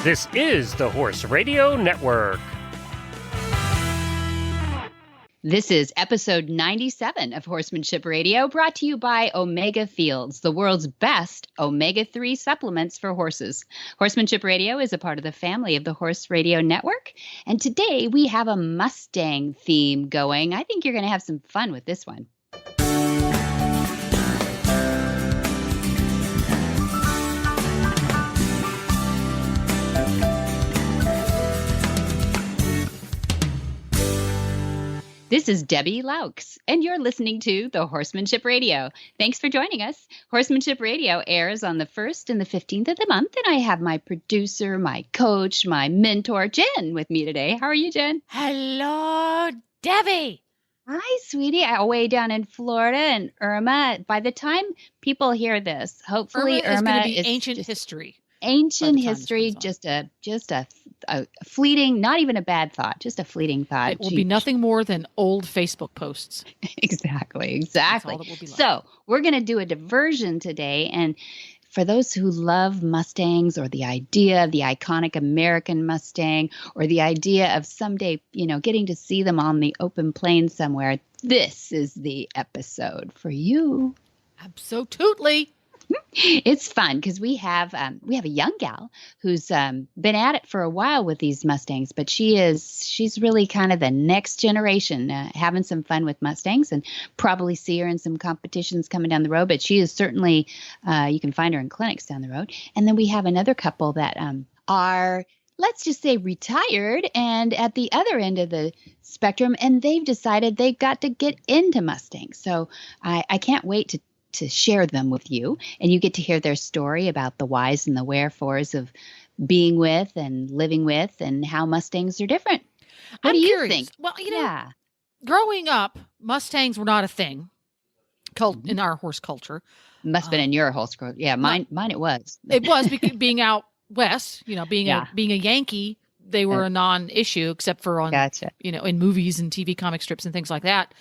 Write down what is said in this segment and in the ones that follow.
This is the Horse Radio Network. This is episode 97 of Horsemanship Radio, brought to you by Omega Fields, the world's best omega-3 supplements for horses. Horsemanship Radio is a part of the family of the Horse Radio Network, and today we have a Mustang theme going. I think you're going to have some fun with this one. This is Debbie Laux, and you're listening to the Horsemanship Radio. Thanks for joining us. Horsemanship Radio airs on the 1st and the 15th of the month, and I have my producer, my coach, my mentor, Jen, with me today. How are you, Jen? Hello, Debbie. Hi, sweetie. I'm way down in Florida, and Irma, by the time people hear this, hopefully Irma is going to be is ancient history. Ancient history, just a fleeting, not even a bad thought, just a fleeting thought. It will be nothing more than old Facebook posts. Exactly. That's all it will be like. So we're going to do a diversion today. And for those who love Mustangs, or the idea of the iconic American Mustang, or the idea of someday, getting to see them on the open plains somewhere, this is the episode for you. Absolutely. It's fun because we have a young gal who's been at it for a while with these Mustangs, but she's really kind of the next generation, having some fun with Mustangs, and probably see her in some competitions coming down the road. But she is certainly, you can find her in clinics down the road. And then we have another couple that are, let's just say, retired and at the other end of the spectrum, and they've decided they've got to get into Mustangs. So I can't wait to share them with you, and you get to hear their story about the whys and the wherefores of being with and living with, and how Mustangs are different. What do you think? Well, growing up, Mustangs were not a thing in our horse culture. Must have been in your horse culture. Yeah, mine it was. It was being out west, being a Yankee, they were a non-issue except for on, in movies and TV comic strips and things like that.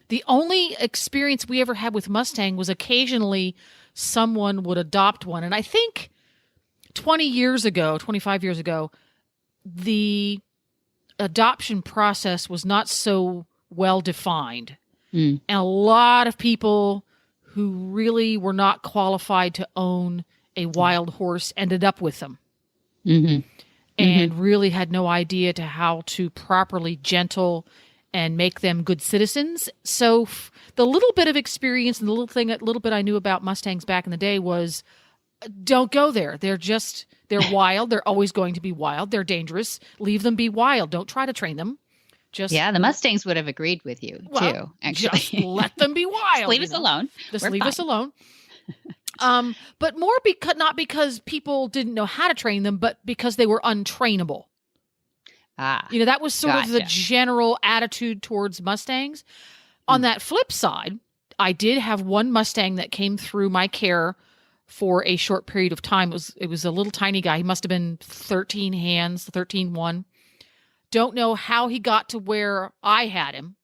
The only experience we ever had with Mustang was occasionally someone would adopt one. And I think 25 years ago, the adoption process was not so well defined. And a lot of people who really were not qualified to own a wild horse ended up with them. And really had no idea to how to properly gentle and make them good citizens. So the little bit of experience and the little bit I knew about Mustangs back in the day was, don't go there. They're wild. They're always going to be wild. They're dangerous. Leave them be wild. Don't try to train them. The Mustangs would have agreed with you too. Actually, just let them be wild. Just leave us alone. Leave us alone. But more not because people didn't know how to train them, but because they were untrainable. That was sort of the general attitude towards Mustangs. On that flip side, I did have one Mustang that came through my care for a short period of time. It was a little tiny guy. He must have been 13 hands, 13-1. Don't know how he got to where I had him.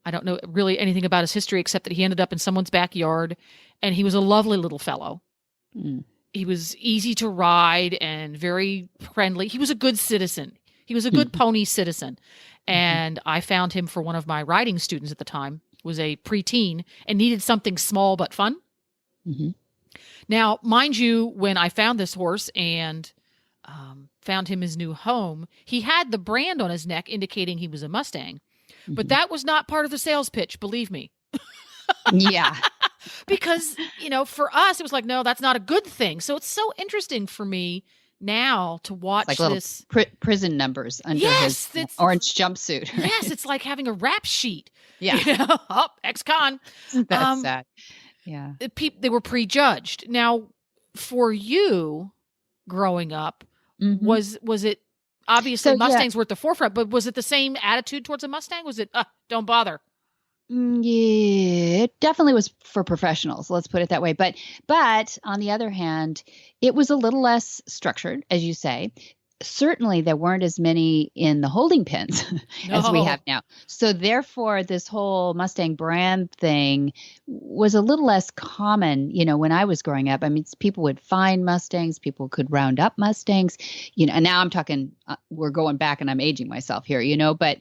I don't know really anything about his history except that he ended up in someone's backyard, and he was a lovely little fellow. He was easy to ride and very friendly. He was a good citizen. He was a good pony citizen. And I found him for one of my riding students at the time, was a preteen and needed something small but fun. Now, mind you, when I found this horse and found him his new home, he had the brand on his neck indicating he was a Mustang. But that was not part of the sales pitch, believe me. Because, for us, it was like, no, that's not a good thing. So it's so interesting for me now to watch this prison numbers under his orange jumpsuit. Right? Yes, it's like having a rap sheet. Yeah. Ex-con. That's sad. Yeah. They were prejudged. Now, for you growing up, was it obviously Mustangs were at the forefront, but was it the same attitude towards a Mustang? Was it don't bother? Yeah, it definitely was for professionals. Let's put it that way. But on the other hand, it was a little less structured, as you say. certainly there weren't as many in the holding pens as we have now. So therefore, this whole Mustang brand thing was a little less common, when I was growing up. I mean, people would find Mustangs, people could round up Mustangs, and now I'm talking, we're going back and I'm aging myself here, but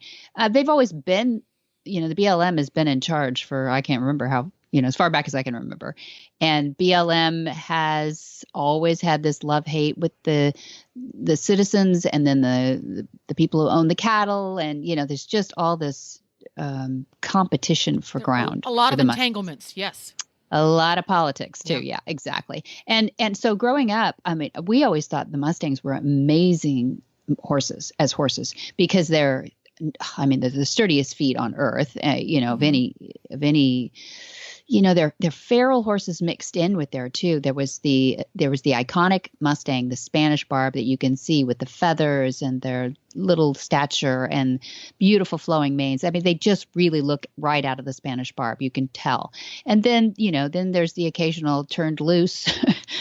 they've always been, the BLM has been in charge for, I can't remember how, as far back as I can remember. And BLM has always had this love-hate with the citizens and then the people who own the cattle. And, there's just all this competition for ground. A lot of entanglements, yes. A lot of politics too. Yeah, exactly. And so growing up, I mean, we always thought the Mustangs were amazing horses because they're the sturdiest feet on earth, of any, they're feral horses mixed in with there too. There was the iconic Mustang, the Spanish Barb that you can see with the feathers and their little stature and beautiful flowing manes. I mean, they just really look right out of the Spanish Barb. You can tell. And then, then there's the occasional turned loose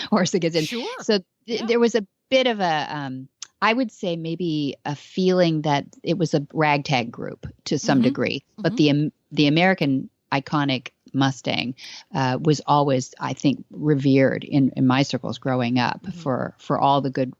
horse that gets in. Sure. So there was a bit of a, I would say maybe a feeling that it was a ragtag group to some degree, but the American iconic Mustang was always, I think, revered in my circles growing up for all the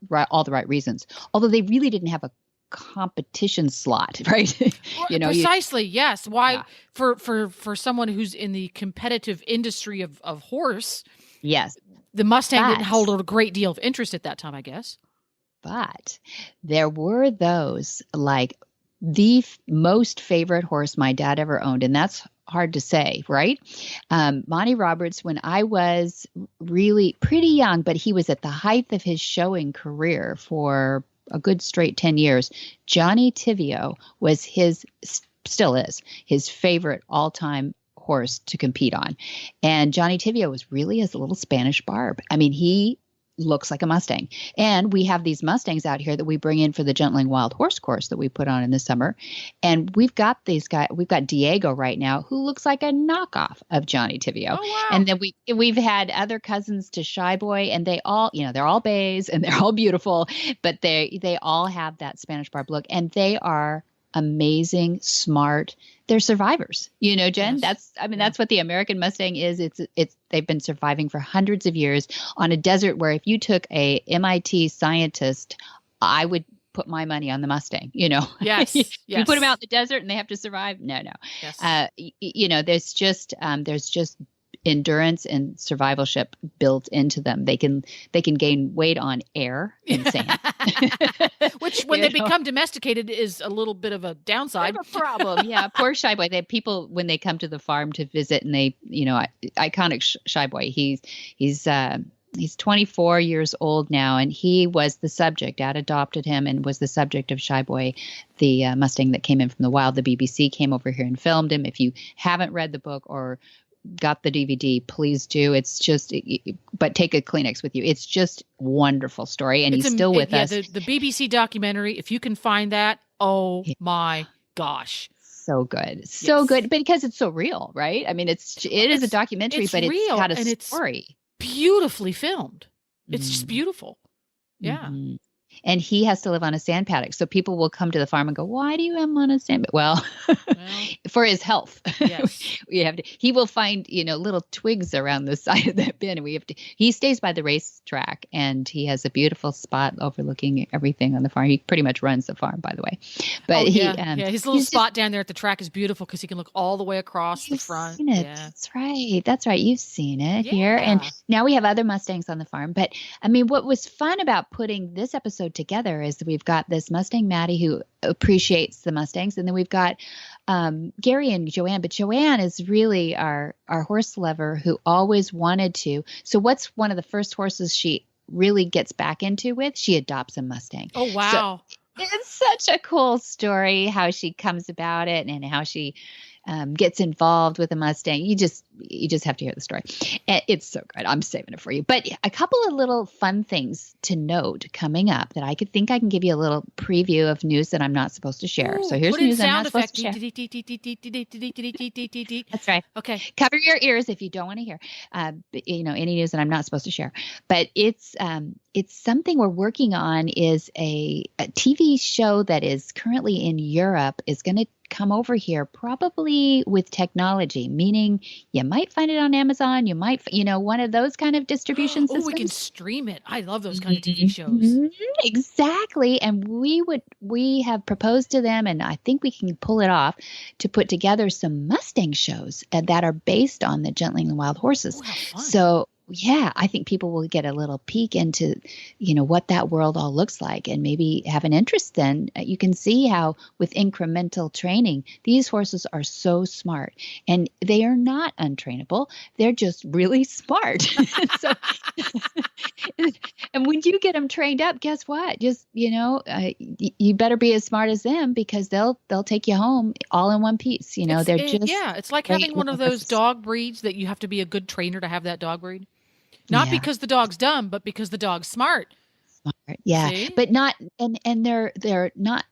right reasons. Although they really didn't have a competition slot, right? Precisely, yes. Why for someone who's in the competitive industry of horse? Yes, the Mustang didn't hold a great deal of interest at that time, I guess. But there were those like the most favorite horse my dad ever owned, and that's hard to say, right? Monty Roberts, when I was really pretty young, but he was at the height of his showing career for a good straight 10 years, Johnny Tivio was still is his favorite all-time horse to compete on. And Johnny Tivio was really his little Spanish Barb. I mean, he looks like a Mustang. And we have these Mustangs out here that we bring in for the Gentling Wild Horse course that we put on in the summer. And we've got these guys, we've got Diego right now who looks like a knockoff of Johnny Tivio. Oh, wow. And then we've had other cousins to Shy Boy, and they all, they're all bays and they're all beautiful, but they all have that Spanish Barb look, and they are amazing, smart. They're survivors, Jen. Yes. That's what the American Mustang is. They've been surviving for hundreds of years on a desert where if you took a MIT scientist, I would put my money on the Mustang, Yes. You put them out in the desert and they have to survive. No. Yes. There's just endurance and survivalship built into them. They can gain weight on air and sand. Which when they become domesticated is a little bit of a downside. A problem. Yeah. Poor Shy Boy. People, when they come to the farm to visit and they, iconic Shy Boy, he's 24 years old now, and he was the subject. Dad adopted him and was the subject of Shy Boy, the Mustang that came in from the wild. The BBC came over here and filmed him. If you haven't read the book or got the DVD, please do. It's just, but take a Kleenex with you. It's just wonderful story, and he's still with us. The BBC documentary, if you can find that, oh my gosh. So good. So good, because it's so real, right? I mean, it is a documentary, but it's got a story. Beautifully filmed. It's just beautiful. Yeah. Mm-hmm. And he has to live on a sand paddock. So people will come to the farm and go, why do you have him on a sand paddock? Well, for his health. Yes. He will find, little twigs around the side of that bin. And he stays by the racetrack, and he has a beautiful spot overlooking everything on the farm. He pretty much runs the farm, by the way. But his little spot down there at the track is beautiful because he can look all the way across the front. Seen it. Yeah. That's right. You've seen it here. And now we have other Mustangs on the farm. But I mean, what was fun about putting this episode together is we've got this Mustang Maddy who appreciates the Mustangs, and then we've got Gary and Joanne, but Joanne is really our horse lover who always wanted to. So what's one of the first horses she really gets back into with? She adopts a Mustang. Oh, wow. So it's such a cool story how she comes about it and how she gets involved with a Mustang. You just have to hear the story. It's so good. I'm saving it for you. But a couple of little fun things to note coming up that I can give you a little preview of news that I'm not supposed to share. So here's news I'm not supposed to share. That's right. Okay. Cover your ears if you don't want to hear, any news that I'm not supposed to share. But it's something we're working on. Is a TV show that is currently in Europe is going to come over here probably with technology, meaning you might find it on Amazon. You might, one of those kind of distribution systems. We can stream it. I love those kind of TV shows. Exactly. And we have proposed to them, and I think we can pull it off, to put together some Mustang shows that are based on the Gentling and Wild Horses. Fun. So yeah, I think people will get a little peek into, what that world all looks like, and maybe have an interest then. You can see how with incremental training, these horses are so smart, and they are not untrainable. They're just really smart. So, and when you get them trained up, guess what? Just, you better be as smart as them, because they'll take you home all in one piece. It's like having one of those dog breeds that you have to be a good trainer to have that dog breed. Not because the dog's dumb, but because the dog's smart. Yeah. See? But not, and they're not,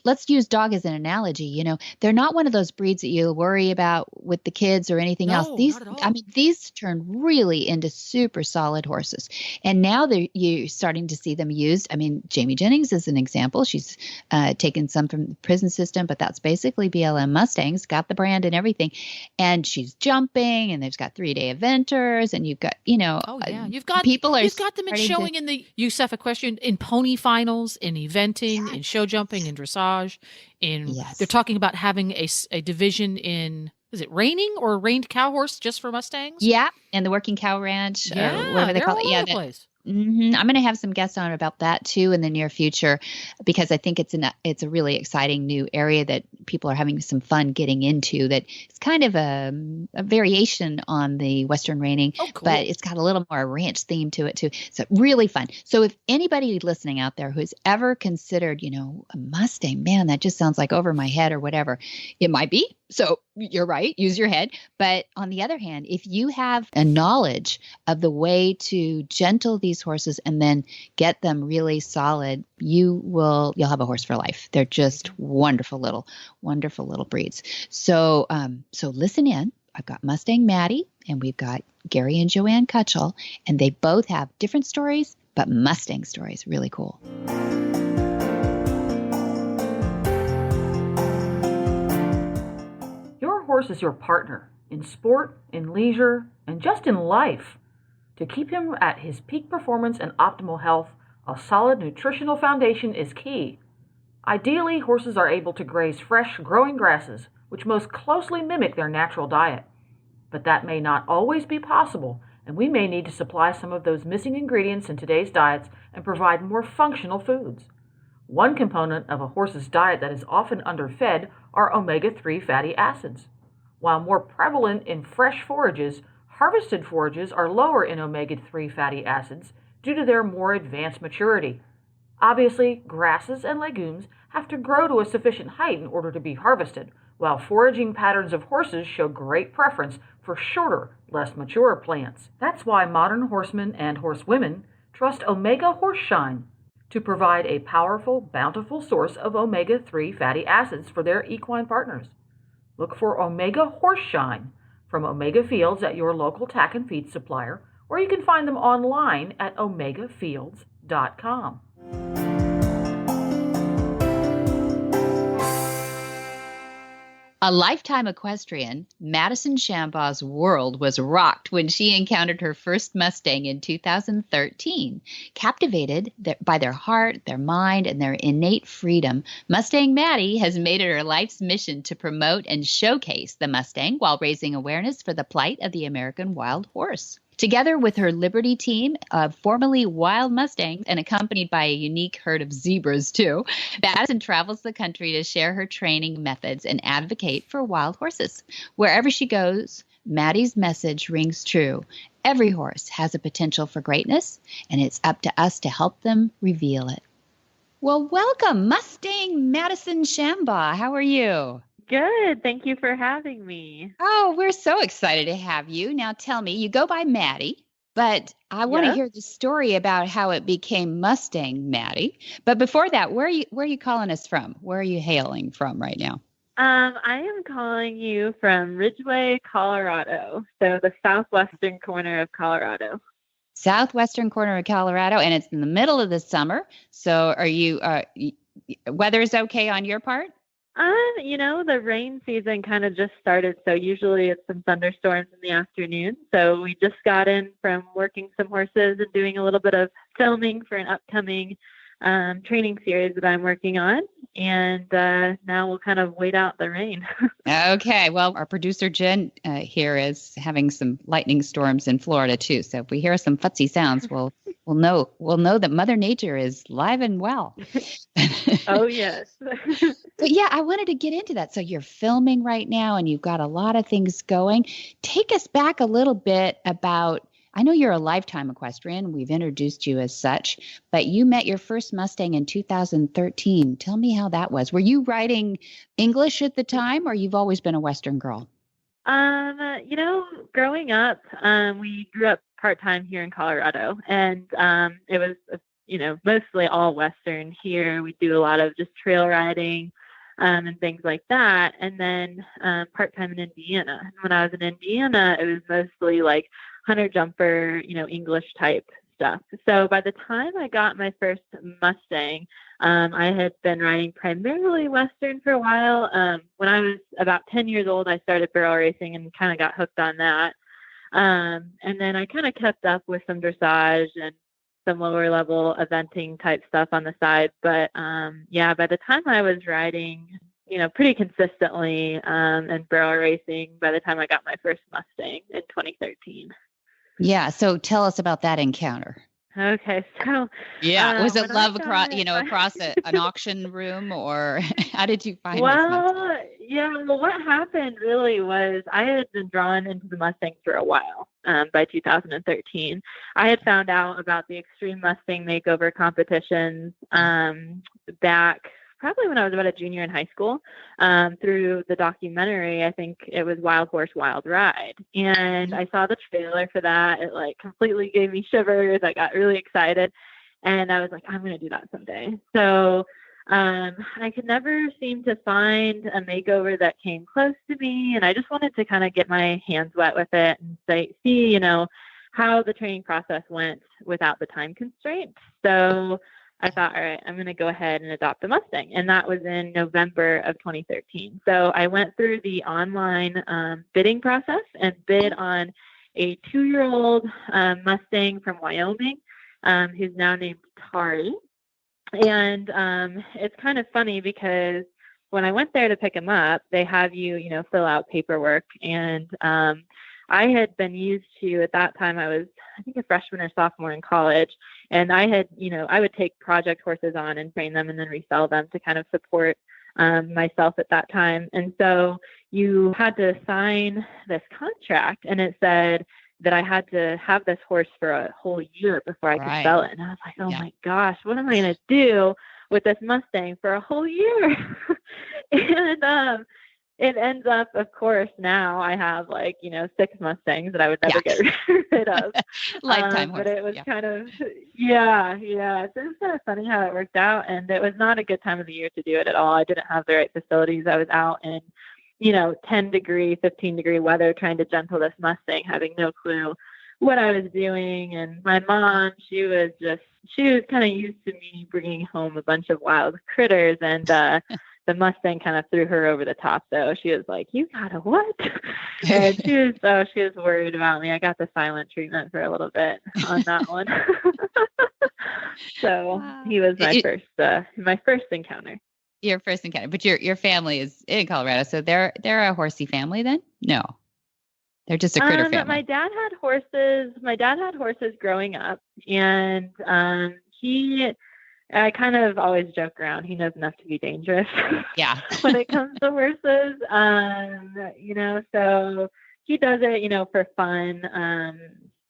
let's use dog as an analogy. They're not one of those breeds that you worry about with the kids or anything else. Not at all. These turn really into super solid horses. And now you're starting to see them used. Jamie Jennings is an example. She's taken some from the prison system, but that's basically BLM Mustangs, got the brand and everything. And she's jumping, and they've got 3-day eventers, and you've got, you've got them in showing in the USEF equestrian, in pony finals, in eventing, in show jumping, in dressage. They're talking about having a division in, is it reining or reined cow horse just for Mustangs? Yeah, and the working cow ranch, or whatever they call it. Yeah, place. I'm going to have some guests on about that too in the near future, because I think it's a really exciting new area that people are having some fun getting into. That it's kind of a variation on the Western reining, but it's got a little more ranch theme to it too. So really fun. So if anybody listening out there who's ever considered, a Mustang, man, that just sounds like over my head or whatever, it might be. So you're right, use your head. But on the other hand, if you have a knowledge of the way to gentle these horses and then get them really solid, you'll have a horse for life. They're just wonderful little breeds. So listen in. I've got Mustang Maddy, and we've got Gary and Joanne Cutshall, and they both have different stories, but Mustang stories. Really cool. Horse is your partner in sport, in leisure, and just in life. To keep him at his peak performance and optimal health, a solid nutritional foundation is key. Ideally, horses are able to graze fresh, growing grasses, which most closely mimic their natural diet. But that may not always be possible, and we may need to supply some of those missing ingredients in today's diets and provide more functional foods. One component of a horse's diet that is often underfed are omega-3 fatty acids. While more prevalent in fresh forages, harvested forages are lower in omega-3 fatty acids due to their more advanced maturity. Obviously, grasses and legumes have to grow to a sufficient height in order to be harvested, while foraging patterns of horses show great preference for shorter, less mature plants. That's why modern horsemen and horsewomen trust Omega Horseshine to provide a powerful, bountiful source of omega-3 fatty acids for their equine partners. Look for Omega Horseshine from Omega Fields at your local tack and feed supplier, or you can find them online at omegafields.com. A lifetime equestrian, Madison Shambaugh's world was rocked when she encountered her first Mustang in 2013. Captivated by their heart, their mind, and their innate freedom, Mustang Maddy has made it her life's mission to promote and showcase the Mustang while raising awareness for the plight of the American wild horse. Together with her Liberty team of formerly wild Mustangs and accompanied by a unique herd of zebras, too, Madison travels the country to share her training methods and advocate for wild horses. Wherever she goes, Maddy's message rings true. Every horse has a potential for greatness, and it's up to us to help them reveal it. Well, welcome, Mustang Madison Shambaugh. How are you? Good. Thank you for having me. Oh, we're so excited to have you. Now tell me, you go by Maddy, but I want to Yep. hear the story about how it became Mustang Maddy. But before that, where are you calling us from? Where are you hailing from right now? I am calling you from Ridgeway, Colorado. So the southwestern corner of Colorado. Southwestern corner of Colorado, and it's in the middle of the summer. So are you weather's okay on your part? The rain season kind of just started, so usually it's some thunderstorms in the afternoon. So we just got in from working some horses and doing a little bit of filming for an upcoming training series that I'm working on. And now we'll kind of wait out the rain. Okay. Well, our producer Jen here is having some lightning storms in Florida too. So if we hear some futzy sounds, we'll know that Mother Nature is live and well. Oh yes. But yeah, I wanted to get into that. So you're filming right now, and you've got a lot of things going. Take us back a little bit about. I know you're a lifetime equestrian. We've introduced you as such, but you met your first Mustang in 2013. Tell me how that was. Were you writing English at the time, or you've always been a Western girl? Growing up, we grew up part-time here in Colorado, and it was, mostly all Western here. We do a lot of just trail riding, and things like that. And then part-time in Indiana. And when I was in Indiana, it was mostly like hunter jumper, English type stuff. So by the time I got my first Mustang, I had been riding primarily Western for a while. When I was about 10 years old, I started barrel racing and kind of got hooked on that. And then I kind of kept up with some dressage and some lower level eventing type stuff on the side. But by the time I was riding, pretty consistently and barrel racing by the time I got my first Mustang in 2013. Yeah. So tell us about that encounter. Okay. So was it love across, an auction room, or how did you find this Mustang? Well, what happened really was I had been drawn into the Mustang for a while. By 2013, I had found out about the Extreme Mustang Makeover competitions back probably when I was about a junior in high school, through the documentary. I think it was Wild Horse, Wild Ride. And I saw the trailer for that. It completely gave me shivers. I got really excited. And I was like, I'm going to do that someday. So I could never seem to find a makeover that came close to me. And I just wanted to kind of get my hands wet with it and see, how the training process went without the time constraint. So I thought, all right, I'm going to go ahead and adopt a Mustang. And that was in November of 2013. So I went through the online bidding process and bid on a 2-year-old Mustang from Wyoming, who's now named Tari. And it's kind of funny because when I went there to pick him up, they have you, fill out paperwork. And I had been used to, at that time, I was, I think, a freshman or sophomore in college. And I had, I would take project horses on and train them and then resell them to kind of support myself at that time. And so you had to sign this contract, and it said that I had to have this horse for a whole year before I could sell it. And I was like, oh my gosh, what am I going to do with this Mustang for a whole year? And it ends up, of course, now I have 6 Mustangs that I would never get rid of. Lifetime horse. But it was kind of, So it was kind of funny how it worked out. And it was not a good time of the year to do it at all. I didn't have the right facilities. I was out in, 10-degree, 15-degree weather trying to gentle this Mustang, having no clue what I was doing. And my mom, she was kind of used to me bringing home a bunch of wild critters. And the Mustang kind of threw her over the top, though. She was like, "You got a what?" And she was worried about me. I got the silent treatment for a little bit on that one. So he was my first encounter. Your first encounter, but your family is in Colorado, so they're a horsey family then? No, they're just a critter family. My dad had horses. My dad had horses growing up, and I kind of always joke around. He knows enough to be dangerous. Yeah. When it comes to horses, so he does it, for fun.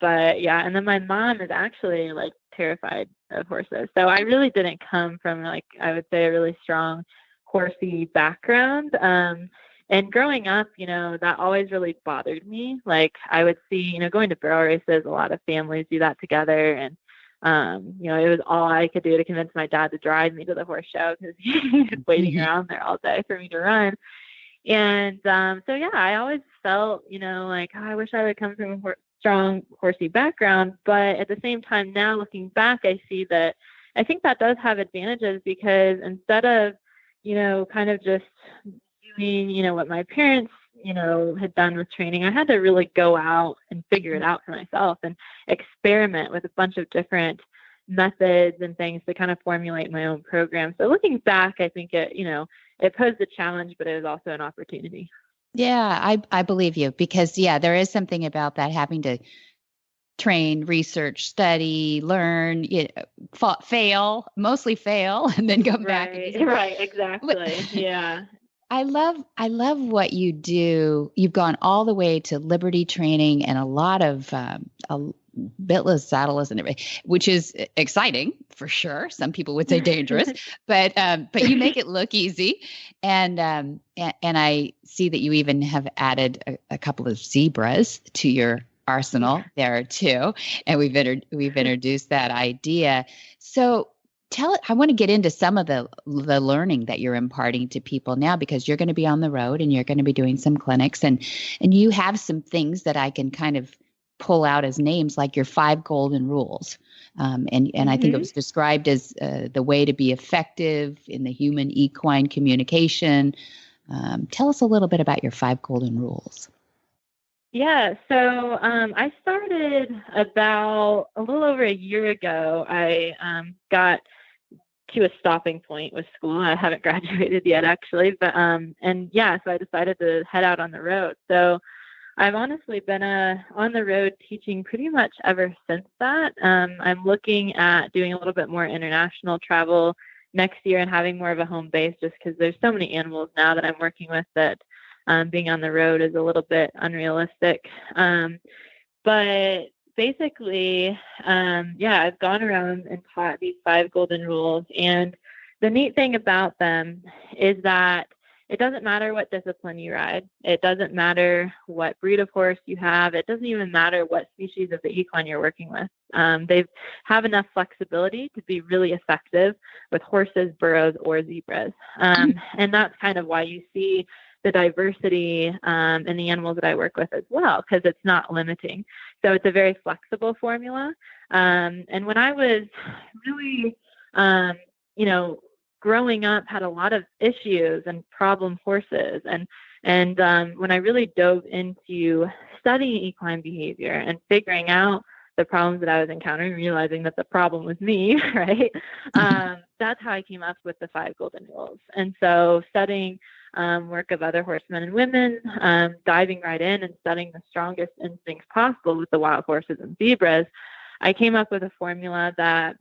But yeah, and then my mom is actually terrified of horses. So I really didn't come from I would say a really strong horsey background. And growing up, that always really bothered me. Like I would see, going to barrel races, a lot of families do that together. And, it was all I could do to convince my dad to drive me to the horse show because he was waiting around there all day for me to run. And so, yeah, I always felt, like, I wish I would come from a strong horsey background. But at the same time, now looking back, I see that I think that does have advantages because instead of, kind of just doing, what my parents, had done with training, I had to really go out and figure it out for myself and experiment with a bunch of different methods and things to kind of formulate my own program. So looking back, I think it posed a challenge, but it was also an opportunity. Yeah, I believe you because, there is something about that having to train, research, study, learn, mostly fail, and then come back. Right, exactly. Yeah. I love what you do. You've gone all the way to Liberty training and a lot of bitless, saddleless, and everything, which is exciting for sure. Some people would say dangerous, but you make it look easy. And I see that you even have added a couple of zebras to your arsenal there too. And we've introduced that idea. So I want to get into some of the learning that you're imparting to people now because you're going to be on the road and you're going to be doing some clinics and you have some things that I can kind of pull out as names like your 5 golden rules. And I think it was described as the way to be effective in the human equine communication. Tell us a little bit about your 5 golden rules. Yeah, so I started about a little over a year ago. I got to a stopping point with school. I haven't graduated yet, actually, but so I decided to head out on the road. So I've honestly been on the road teaching pretty much ever since that. I'm looking at doing a little bit more international travel next year and having more of a home base just because there's so many animals now that I'm working with that being on the road is a little bit unrealistic. But basically, I've gone around and taught these 5 golden rules. And the neat thing about them is that it doesn't matter what discipline you ride. It doesn't matter what breed of horse you have. It doesn't even matter what species of the equine you're working with. They have enough flexibility to be really effective with horses, burros, or zebras. And that's kind of why you see the diversity in the animals that I work with as well, because it's not limiting. So it's a very flexible formula. And when I was really, growing up, had a lot of issues and problem horses. And when I really dove into studying equine behavior and figuring out the problems that I was encountering, realizing that the problem was me, right? That's how I came up with the 5 golden rules. And so studying work of other horsemen and women, diving right in and studying the strongest instincts possible with the wild horses and zebras, I came up with a formula that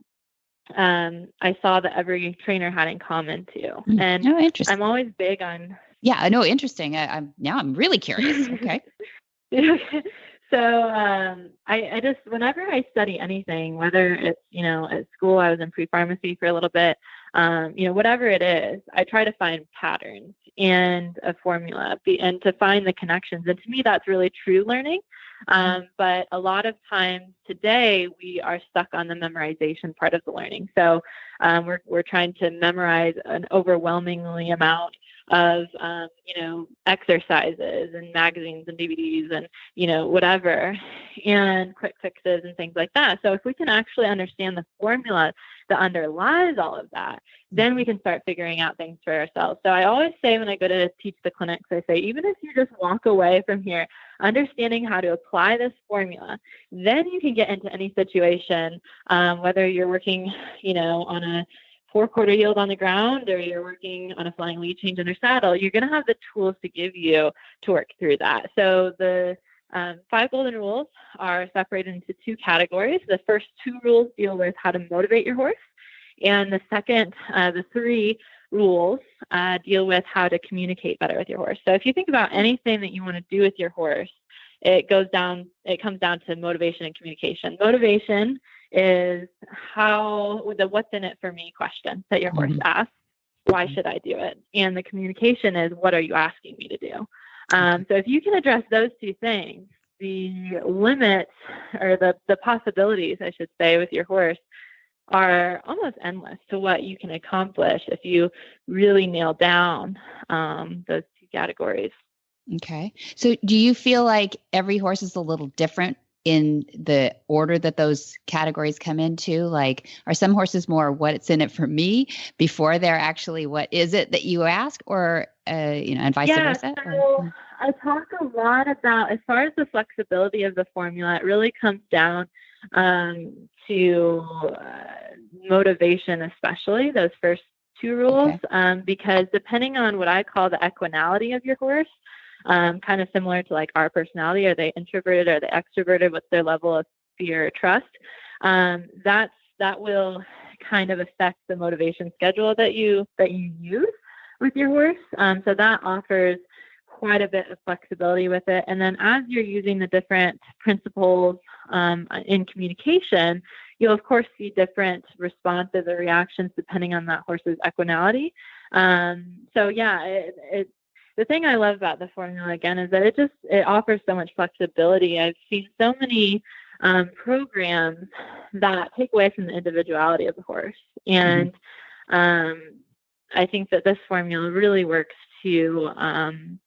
I saw that every trainer had in common too. And I'm always big on. Yeah, I know. Interesting. I'm really curious. Okay. So I just, whenever I study anything, whether it's, at school, I was in pre-pharmacy for a little bit, whatever it is, I try to find patterns and a formula and to find the connections. And to me, that's really true learning. But a lot of times today we are stuck on the memorization part of the learning. So we're trying to memorize an overwhelmingly amount of, exercises and magazines and DVDs and, whatever, and quick fixes and things like that. So if we can actually understand the formula that underlies all of that, then we can start figuring out things for ourselves. So I always say when I go to teach the clinics, I say, even if you just walk away from here understanding how to apply this formula, then you can get into any situation, whether you're working, on a 4/4 yield on the ground or you're working on a flying lead change under saddle, you're going to have the tools to give you to work through that. So the 5 golden rules are separated into 2 categories. The first 2 rules deal with how to motivate your horse. And the second, the 3 rules deal with how to communicate better with your horse. So if you think about anything that you want to do with your horse, it comes down to motivation and communication. Motivation is what's in it for me question that your horse asks. Why should I do it? And the communication is, what are you asking me to do? So if you can address those two things, the limits, or the possibilities, I should say, with your horse are almost endless to what you can accomplish if you really nail down those two categories. Okay. So do you feel like every horse is a little different in the order that those categories come into? Like, are some horses more what's in it for me before they're actually what is it that you ask, or, and vice versa? So I talk a lot about, as far as the flexibility of the formula, it really comes down to motivation, especially those first two rules, because depending on what I call the equinality of your horse, kind of similar to like our personality, are they introverted, are they extroverted, what's their level of fear or trust, that will kind of affect the motivation schedule that you use with your horse. So that offers quite a bit of flexibility with it. And then as you're using the different principles in communication, you'll of course see different responses or reactions depending on that horse's equinality. The thing I love about the formula, again, is that it offers so much flexibility. I've seen so many programs that take away from the individuality of the horse. And I think that this formula really works to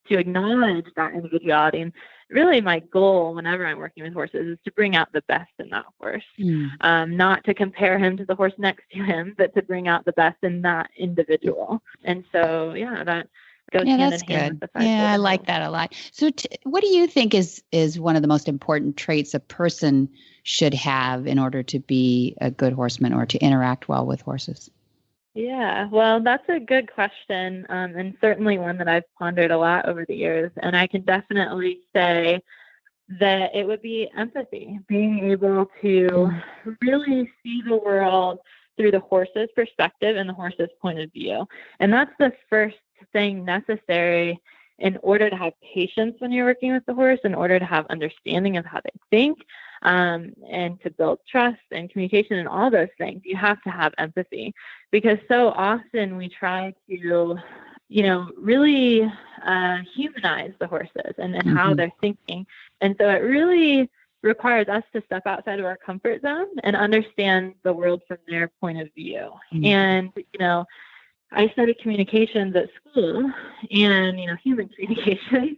acknowledge that individuality. And really my goal whenever I'm working with horses is to bring out the best in that horse, not to compare him to the horse next to him, but to bring out the best in that individual. And so, that goes hand in hand with the 5 I like that a lot. So what do you think is one of the most important traits a person should have in order to be a good horseman or to interact well with horses? Yeah, well, that's a good question, and certainly one that I've pondered a lot over the years. And I can definitely say that it would be empathy, being able to really see the world through the horse's perspective and the horse's point of view. And that's the first thing necessary in order to have patience when you're working with the horse, in order to have understanding of how they think, and to build trust and communication and all those things. You have to have empathy, because so often we try to, really humanize the horses and how they're thinking. And so it really requires us to step outside of our comfort zone and understand the world from their point of view. And, I studied communications at school and, human communication.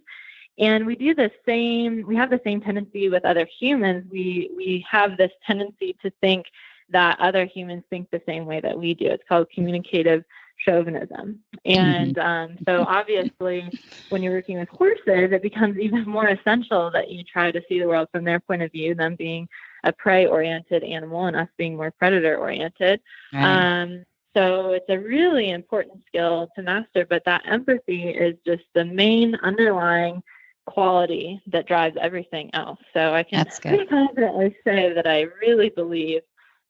And we have the same tendency with other humans. We have this tendency to think that other humans think the same way that we do. It's called communicative chauvinism. And so obviously when you're working with horses, it becomes even more essential that you try to see the world from their point of view, them being a prey-oriented animal and us being more predator-oriented. So it's a really important skill to master, but that empathy is just the main underlying quality that drives everything else. So I can pretty confidently say that I really believe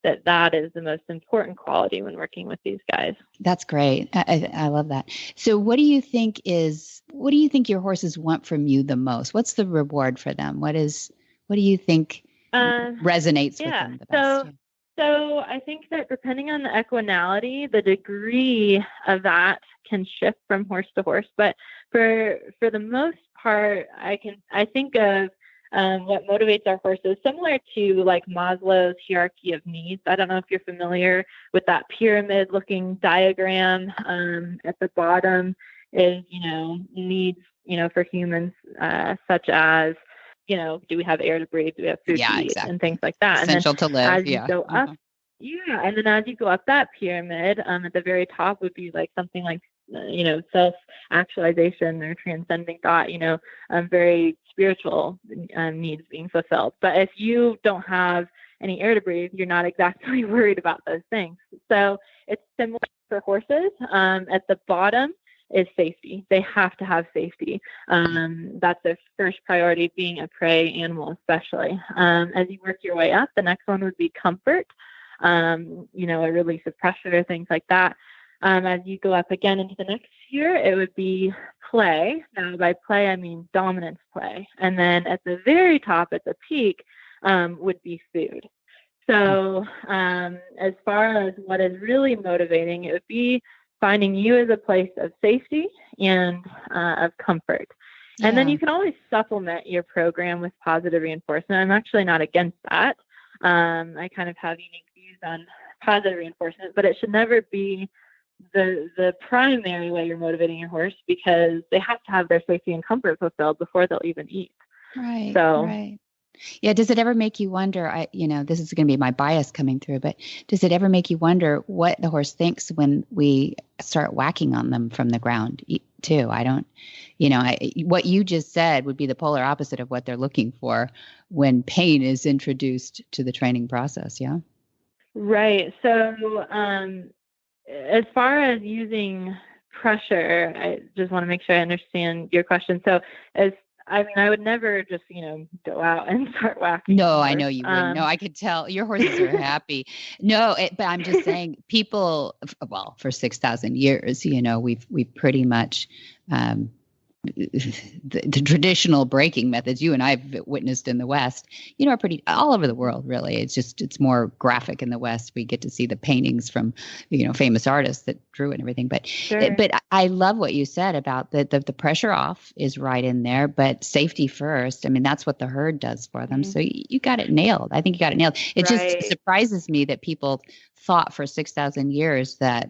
that is the most important quality when working with these guys. That's great. I love that. So what do you think your horses want from you the most? What's the reward for them? What do you think resonates with them the best? So I think that depending on the equinality, the degree of that can shift from horse to horse. But for the most part, I think of what motivates our horses similar to like Maslow's hierarchy of needs. I don't know if you're familiar with that pyramid-looking diagram. At the bottom is needs for humans, such as do we have air to breathe? Do we have food to eat? And things like that. Essential to live. As you go up, and then as you go up that pyramid, at the very top would be like something like, self-actualization or transcending thought, very spiritual needs being fulfilled. But if you don't have any air to breathe, you're not exactly worried about those things. So it's similar for horses. At the bottom is safety. They have to have safety. That's their first priority, being a prey animal especially. As you work your way up, the next one would be comfort, a release of pressure, things like that. As you go up again into the next tier, it would be play. Now by play, I mean dominance play. And then at the very top, at the peak, would be food. So as far as what is really motivating, it would be finding you as a place of safety and of comfort. Yeah. And then you can always supplement your program with positive reinforcement. I'm actually not against that. I kind of have unique views on positive reinforcement, but it should never be the primary way you're motivating your horse, because they have to have their safety and comfort fulfilled before they'll even eat. Right. So, right. Yeah. Does it ever make you wonder, this is going to be my bias coming through, but does it ever make you wonder what the horse thinks when we start whacking on them from the ground too? I don't, what you just said would be the polar opposite of what they're looking for when pain is introduced to the training process. Yeah. Right. So, as far as using pressure, I just want to make sure I understand your question. So I would never just, go out and start whacking. No, I know you wouldn't. No, I could tell your horses are happy. No, but I'm just saying people, well, for 6,000 years, we've pretty much, the traditional breaking methods you and I've witnessed in the West, are pretty all over the world, really. It's more graphic in the West. We get to see the paintings from, famous artists that drew it and everything. But, Sure. But I love what you said about the pressure off is right in there, but safety first. I mean, that's what the herd does for them. Mm-hmm. So you got it nailed. I think you got it nailed. It Right. just surprises me that people thought for 6,000 years that,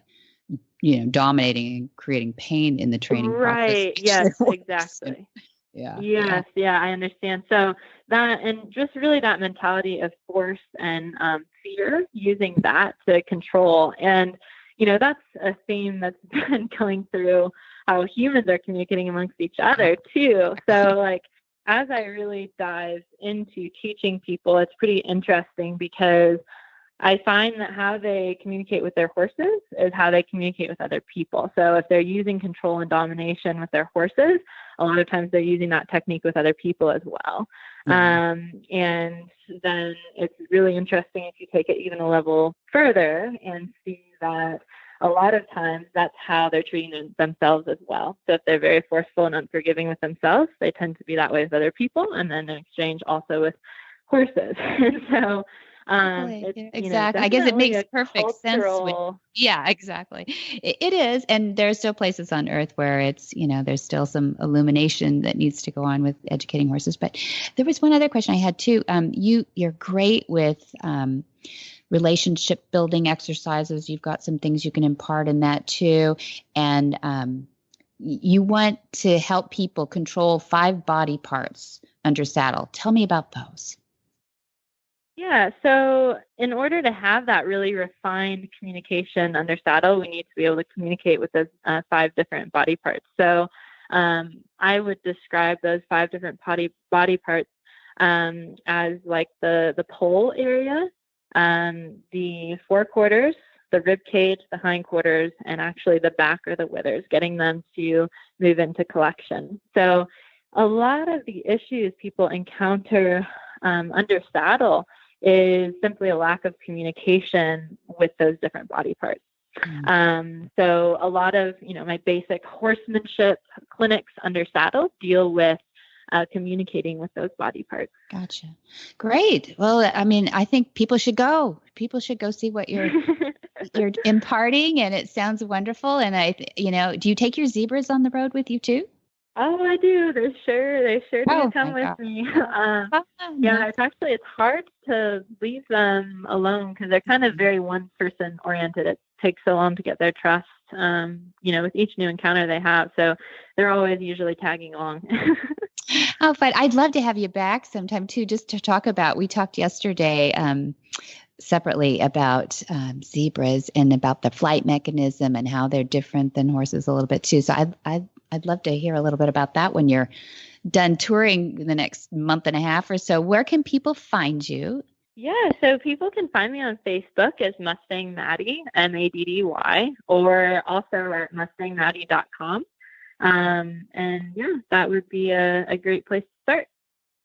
dominating and creating pain in the training Right. process. Yes, exactly. Yeah. Yes. Yeah, I understand. So that, and just really that mentality of force and fear, using that to control. And, that's a theme that's been going through how humans are communicating amongst each other too. So as I really dive into teaching people, it's pretty interesting because I find that how they communicate with their horses is how they communicate with other people. So if they're using control and domination with their horses, a lot of times they're using that technique with other people as well. Mm-hmm. And then it's really interesting if you take it even a level further and see that a lot of times that's how they're treating themselves as well. So if they're very forceful and unforgiving with themselves, they tend to be that way with other people, and then in exchange also with horses. And so exactly. I guess it makes perfect sense. Yeah, exactly. It is. And there's still places on earth where it's, there's still some illumination that needs to go on with educating horses. But there was one other question I had too. You're great with relationship building exercises. You've got some things you can impart in that too. And you want to help people control 5 body parts under saddle. Tell me about those. Yeah, so in order to have that really refined communication under saddle, we need to be able to communicate with those 5 different body parts. So I would describe those 5 different body parts as like the pole area, the forequarters, the rib cage, the hindquarters, and actually the back or the withers, getting them to move into collection. So a lot of the issues people encounter under saddle is simply a lack of communication with those different body parts. Mm-hmm. So a lot of, my basic horsemanship clinics under saddle deal with communicating with those body parts. Gotcha. Great. Well, I mean, I think people should go see what you're imparting, and it sounds wonderful. And do you take your zebras on the road with you too? Oh, I do. They sure do come with me. Yeah, it's hard to leave them alone because they're kind of very one person oriented. It takes so long to get their trust, with each new encounter they have. So they're always usually tagging along. Oh, but I'd love to have you back sometime too, just to talk about, we talked yesterday, separately about zebras and about the flight mechanism and how they're different than horses a little bit too. So I'd love to hear a little bit about that when you're done touring in the next month and a half or so. Where can people find you? Yeah, so people can find me on Facebook as Mustang Maddy, Maddy, or also at mustangmaddy.com. And yeah, that would be a great place to start.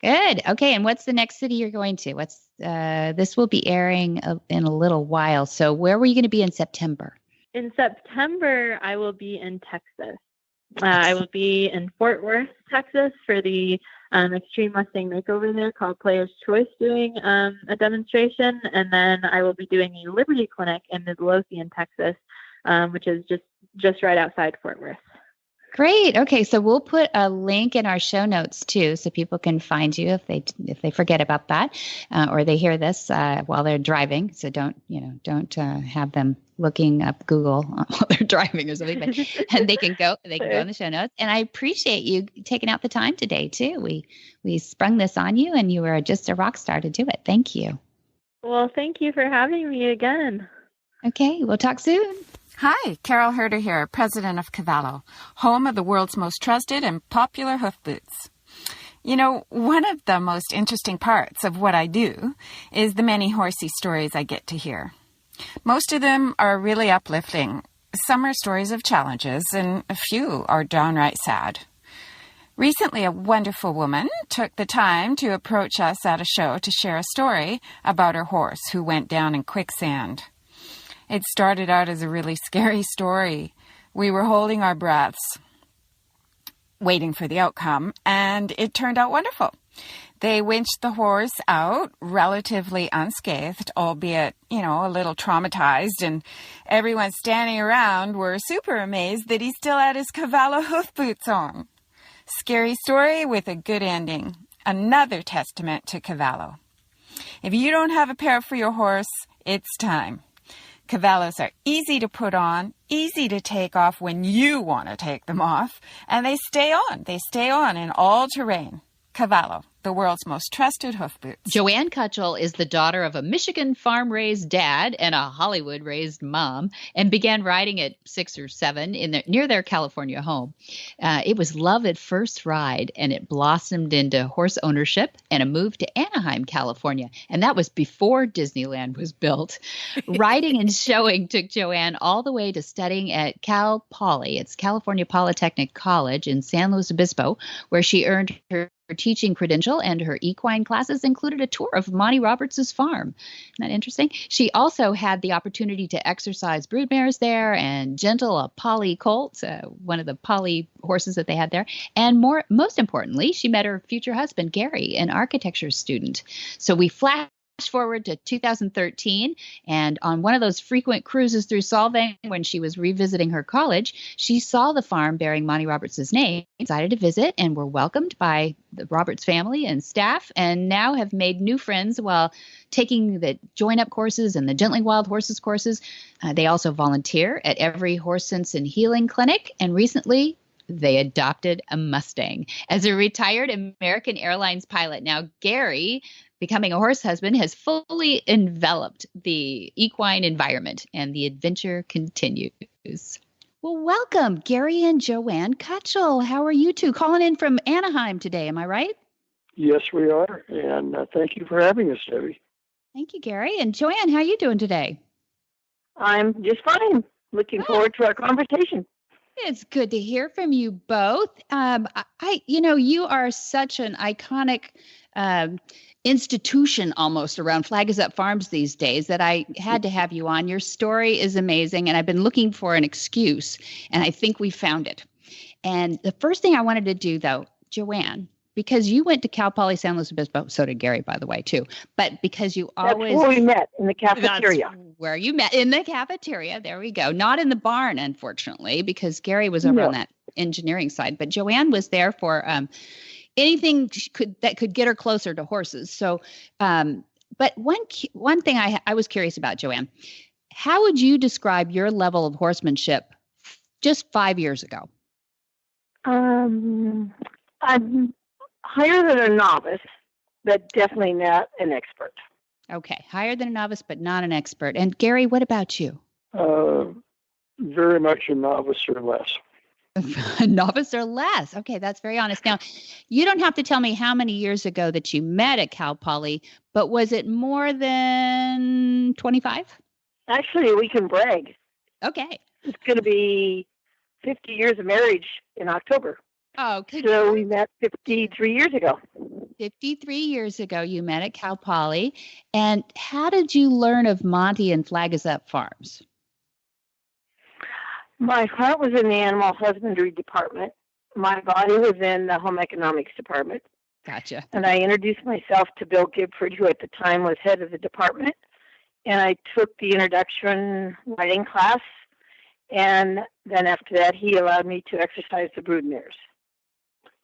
Good. Okay. And what's the next city you're going to? This will be airing in a little while. So where were you going to be in September? In September, I will be in Texas. I will be in Fort Worth, Texas for the Extreme Mustang Makeover there called Player's Choice, doing a demonstration. And then I will be doing a Liberty Clinic in Midlothian, Texas which is just right outside Fort Worth. Great. Okay, so we'll put a link in our show notes too, so people can find you if they forget about that, or they hear this while they're driving. So don't have them looking up Google while they're driving or something. But and they can go in the show notes. And I appreciate you taking out the time today too. We sprung this on you, and you were just a rock star to do it. Thank you. Well, thank you for having me again. Okay, we'll talk soon. Hi, Carol Herder here, president of Cavallo, home of the world's most trusted and popular hoof boots. You know, one of the most interesting parts of what I do is the many horsey stories I get to hear. Most of them are really uplifting. Some are stories of challenges, and a few are downright sad. Recently, a wonderful woman took the time to approach us at a show to share a story about her horse who went down in quicksand. It started out as a really scary story. We were holding our breaths, waiting for the outcome, and it turned out wonderful. They winched the horse out relatively unscathed, albeit, a little traumatized, and everyone standing around were super amazed that he still had his Cavallo hoof boots on. Scary story with a good ending. Another testament to Cavallo. If you don't have a pair for your horse, it's time. Cavallos are easy to put on, easy to take off when you want to take them off, and they stay on. They stay on in all terrain. Cavallo, the world's most trusted hoof boots. Joanne Cutshall is the daughter of a Michigan farm-raised dad and a Hollywood-raised mom, and began riding at 6 or 7 near their California home. It was love at first ride, and it blossomed into horse ownership and a move to Anaheim, California. And that was before Disneyland was built. Riding and showing took Joanne all the way to studying at Cal Poly. It's California Polytechnic College in San Luis Obispo, where she earned her teaching credential, and her equine classes included a tour of Monty Roberts' farm. Isn't that interesting? She also had the opportunity to exercise broodmares there and gentle a Poly colt, one of the Poly horses that they had there. And most importantly, she met her future husband, Gary, an architecture student. So we flash forward to 2013, and on one of those frequent cruises through Solvang when she was revisiting her college, she saw the farm bearing Monty Roberts' name, decided to visit, and were welcomed by the Roberts family and staff, and now have made new friends while taking the join-up courses and the Gently Wild Horses courses. They also volunteer at every Horse Sense and Healing clinic, and recently they adopted a Mustang. As a retired American Airlines pilot, now Gary, becoming a horse husband, has fully enveloped the equine environment, and the adventure continues. Well, welcome, Gary and Joanne Cutshall. How are you two? Calling in from Anaheim today, am I right? Yes, we are, and thank you for having us, Debbie. Thank you, Gary. And Joanne, how are you doing today? I'm just fine. Looking forward to our conversation. It's good to hear from you both. You are such an iconic institution almost around Flag is Up Farms these days that I had to have you on. Your story is amazing, and I've been looking for an excuse, and I think we found it. And the first thing I wanted to do, though, Joanne, because you went to Cal Poly San Luis Obispo, so did Gary, by the way, too. But because you always... That's where we met, in the cafeteria. That's where you met, in the cafeteria. There we go. Not in the barn, unfortunately, because Gary was over on that engineering side. But Joanne was there for anything that could get her closer to horses. So, but one thing I was curious about, Joanne, how would you describe your level of horsemanship just 5 years ago? I'm higher than a novice, but definitely not an expert. Okay, higher than a novice, but not an expert. And Gary, what about you? Very much a novice or less. A novice or less. Okay, that's very honest. Now, you don't have to tell me how many years ago that you met at Cal Poly, but was it more than 25? Actually, we can brag. Okay. It's going to be 50 years of marriage in October. Oh, good. So we met 53 years ago. 53 years ago, you met at Cal Poly. And how did you learn of Monty and Flag is Up Farms? My heart was in the animal husbandry department. My body was in the home economics department. Gotcha. And I introduced myself to Bill Gibford, who at the time was head of the department. And I took the introduction writing class. And then after that, he allowed me to exercise the brood mares.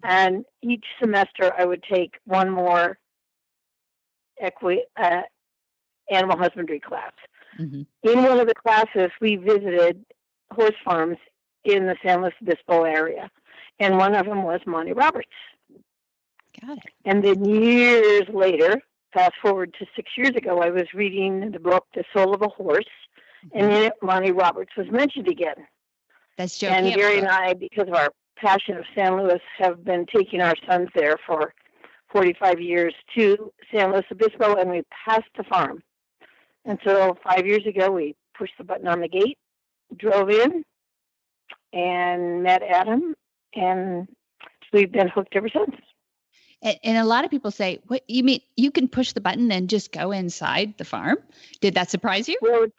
And each semester, I would take one more animal husbandry class. Mm-hmm. In one of the classes, we visited horse farms in the San Luis Obispo area, and one of them was Monty Roberts. Got it. And then years later, fast forward to 6 years ago, I was reading the book The Soul of a Horse, and in it, Monty Roberts was mentioned again. That's Joe And Camp's Gary book. and I, because of our passion of San Luis, have been taking our sons there for 45 years to San Luis Obispo, and we passed the farm. And so 5 years ago, we pushed the button on the gate, drove in, and met Adam, and we've been hooked ever since. And a lot of people say, "What you mean? You can push the button and just go inside the farm?" Did that surprise you? Well, it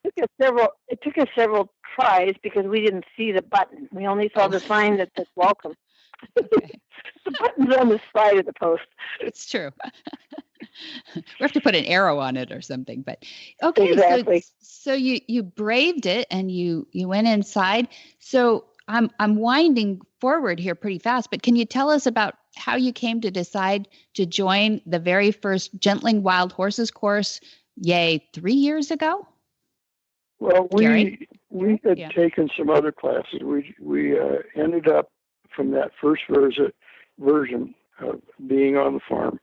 took us several tries because we didn't see the button. We only saw the sign that said "Welcome." Okay. The button's on the side of the post. It's true. We have to put an arrow on it or something. But okay, Exactly. so you braved it and you went inside. So I'm winding forward here pretty fast, but can you tell us about how you came to decide to join the very first Gentling Wild Horses course, 3 years ago? Well, Gary? we had taken some other classes. We ended up from that first version of being on the farm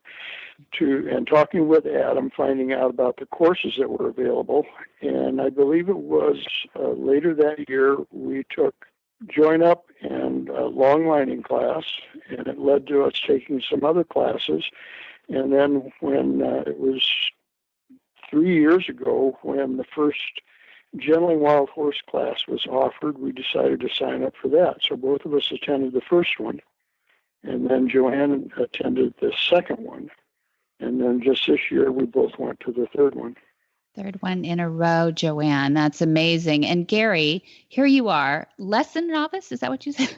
and talking with Adam, finding out about the courses that were available. And I believe it was later that year we took join up and a long lining class, and it led to us taking some other classes. And then when it was 3 years ago, when the first Gentling Wild Horse class was offered, we decided to sign up for that. So both of us attended the first one, and then Joanne attended the second one. And then just this year, we both went to the third one. Third one in a row, Joanne. That's amazing. And Gary, here you are, less than a novice. Is that what you said?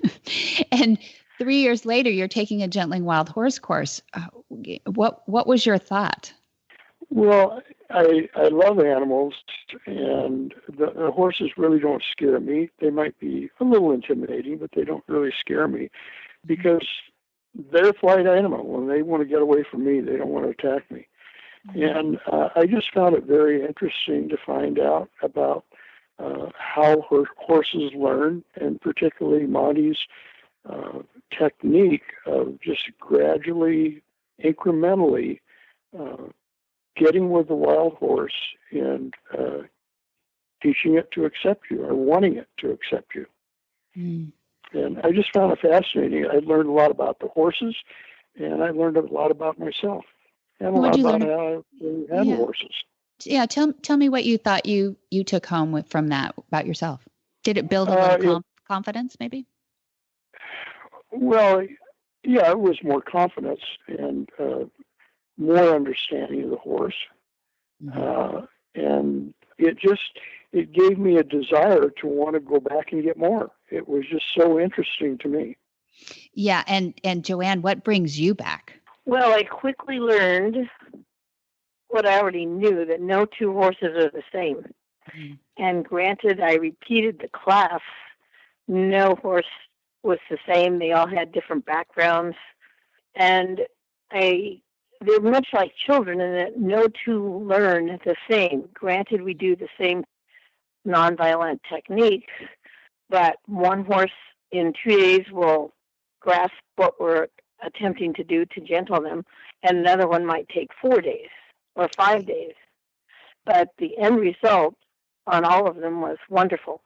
And 3 years later, you're taking a Gentling Wild Horse course. What was your thought? Well, I love animals, and the horses really don't scare me. They might be a little intimidating, but they don't really scare me because they're a flight animal. When they want to get away from me, they don't want to attack me. And I just found it very interesting to find out about how horses learn, and particularly Maddy's technique of just gradually, incrementally getting with the wild horse and teaching it to accept you or wanting it to accept you. Mm. And I just found it fascinating. I learned a lot about the horses, and I learned a lot about myself. And a lot about how I handle horses. Yeah, tell me what you thought you took home from that about yourself. Did it build a little confidence, maybe? Well, yeah, it was more confidence and more understanding of the horse. Mm-hmm. And it gave me a desire to want to go back and get more. It was just so interesting to me. Yeah, and Joanne, what brings you back? Well, I quickly learned what I already knew, that no two horses are the same. Mm-hmm. And granted, I repeated the class. No horse was the same. They all had different backgrounds. And they're much like children in that no two learn the same. Granted, we do the same nonviolent techniques, but one horse in 2 days will grasp what we're attempting to do to gentle them, and another one might take 4 days or 5 days. But the end result on all of them was wonderful.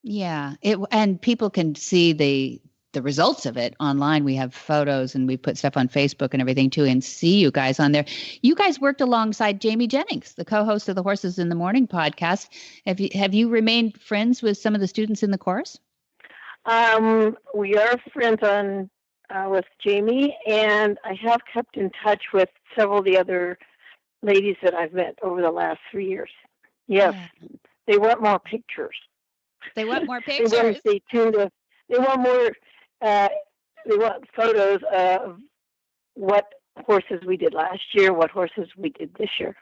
Yeah, and people can see the results of it online. We have photos and we put stuff on Facebook and everything too, and see you guys on there. You guys worked alongside Jamie Jennings, the co-host of the Horses in the Morning podcast. Have you remained friends with some of the students in the course? We are friends with Jamie, and I have kept in touch with several of the other ladies that I've met over the last 3 years. Yes, They want more pictures. They want more pictures. They want to stay tuned. They want more. They want photos of what horses we did last year, what horses we did this year.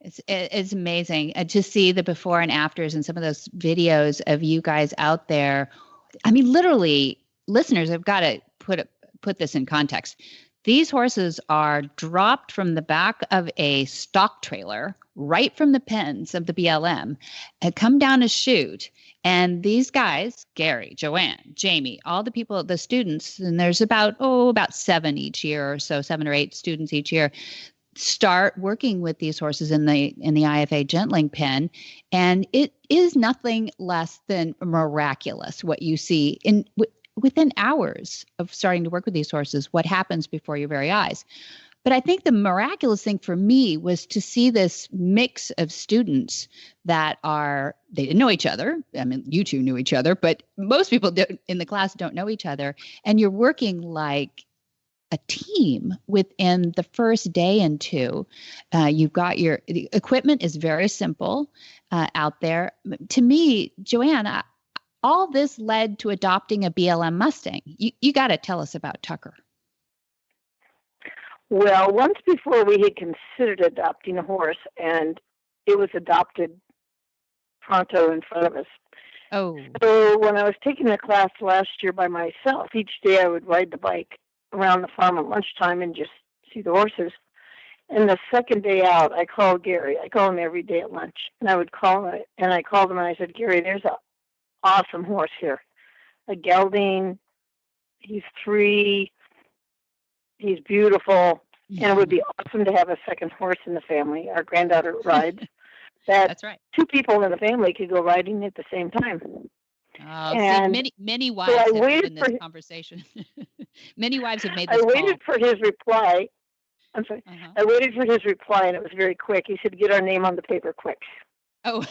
It's amazing to see the before and afters and some of those videos of you guys out there. I mean, literally, listeners have got to put this in context. These horses are dropped from the back of a stock trailer, right from the pens of the BLM, and come down a chute. And these guys, Gary, Joanne, Jamie, all the people, the students, and there's about 7 each year or so, 7 or 8 students each year, start working with these horses in the IFA gentling pen, and it is nothing less than miraculous what you see within hours of starting to work with these horses, what happens before your very eyes. But I think the miraculous thing for me was to see this mix of students that they didn't know each other. I mean, you two knew each other, but most people in the class don't know each other, and you're working like a team within the first day and two. You've got the equipment is very simple out there. To me, Joanne, all this led to adopting a BLM Mustang. You got to tell us about Tucker. Well, once before we had considered adopting a horse, and it was adopted pronto in front of us. Oh. So when I was taking the class last year by myself, each day I would ride the bike around the farm at lunchtime and just see the horses. And the second day out, I called Gary. I call him every day at lunch. And I would call him, and I called him and I said, Gary, there's an awesome horse here. A gelding. He's 3. He's beautiful. And it would be awesome to have a second horse in the family. Our granddaughter rides. That's right. 2 people in the family could go riding at the same time. And many wives have been in this conversation. Many wives have made this call. I waited for his reply. I'm sorry. I waited for his reply, and it was very quick. He said, get our name on the paper quick. Oh.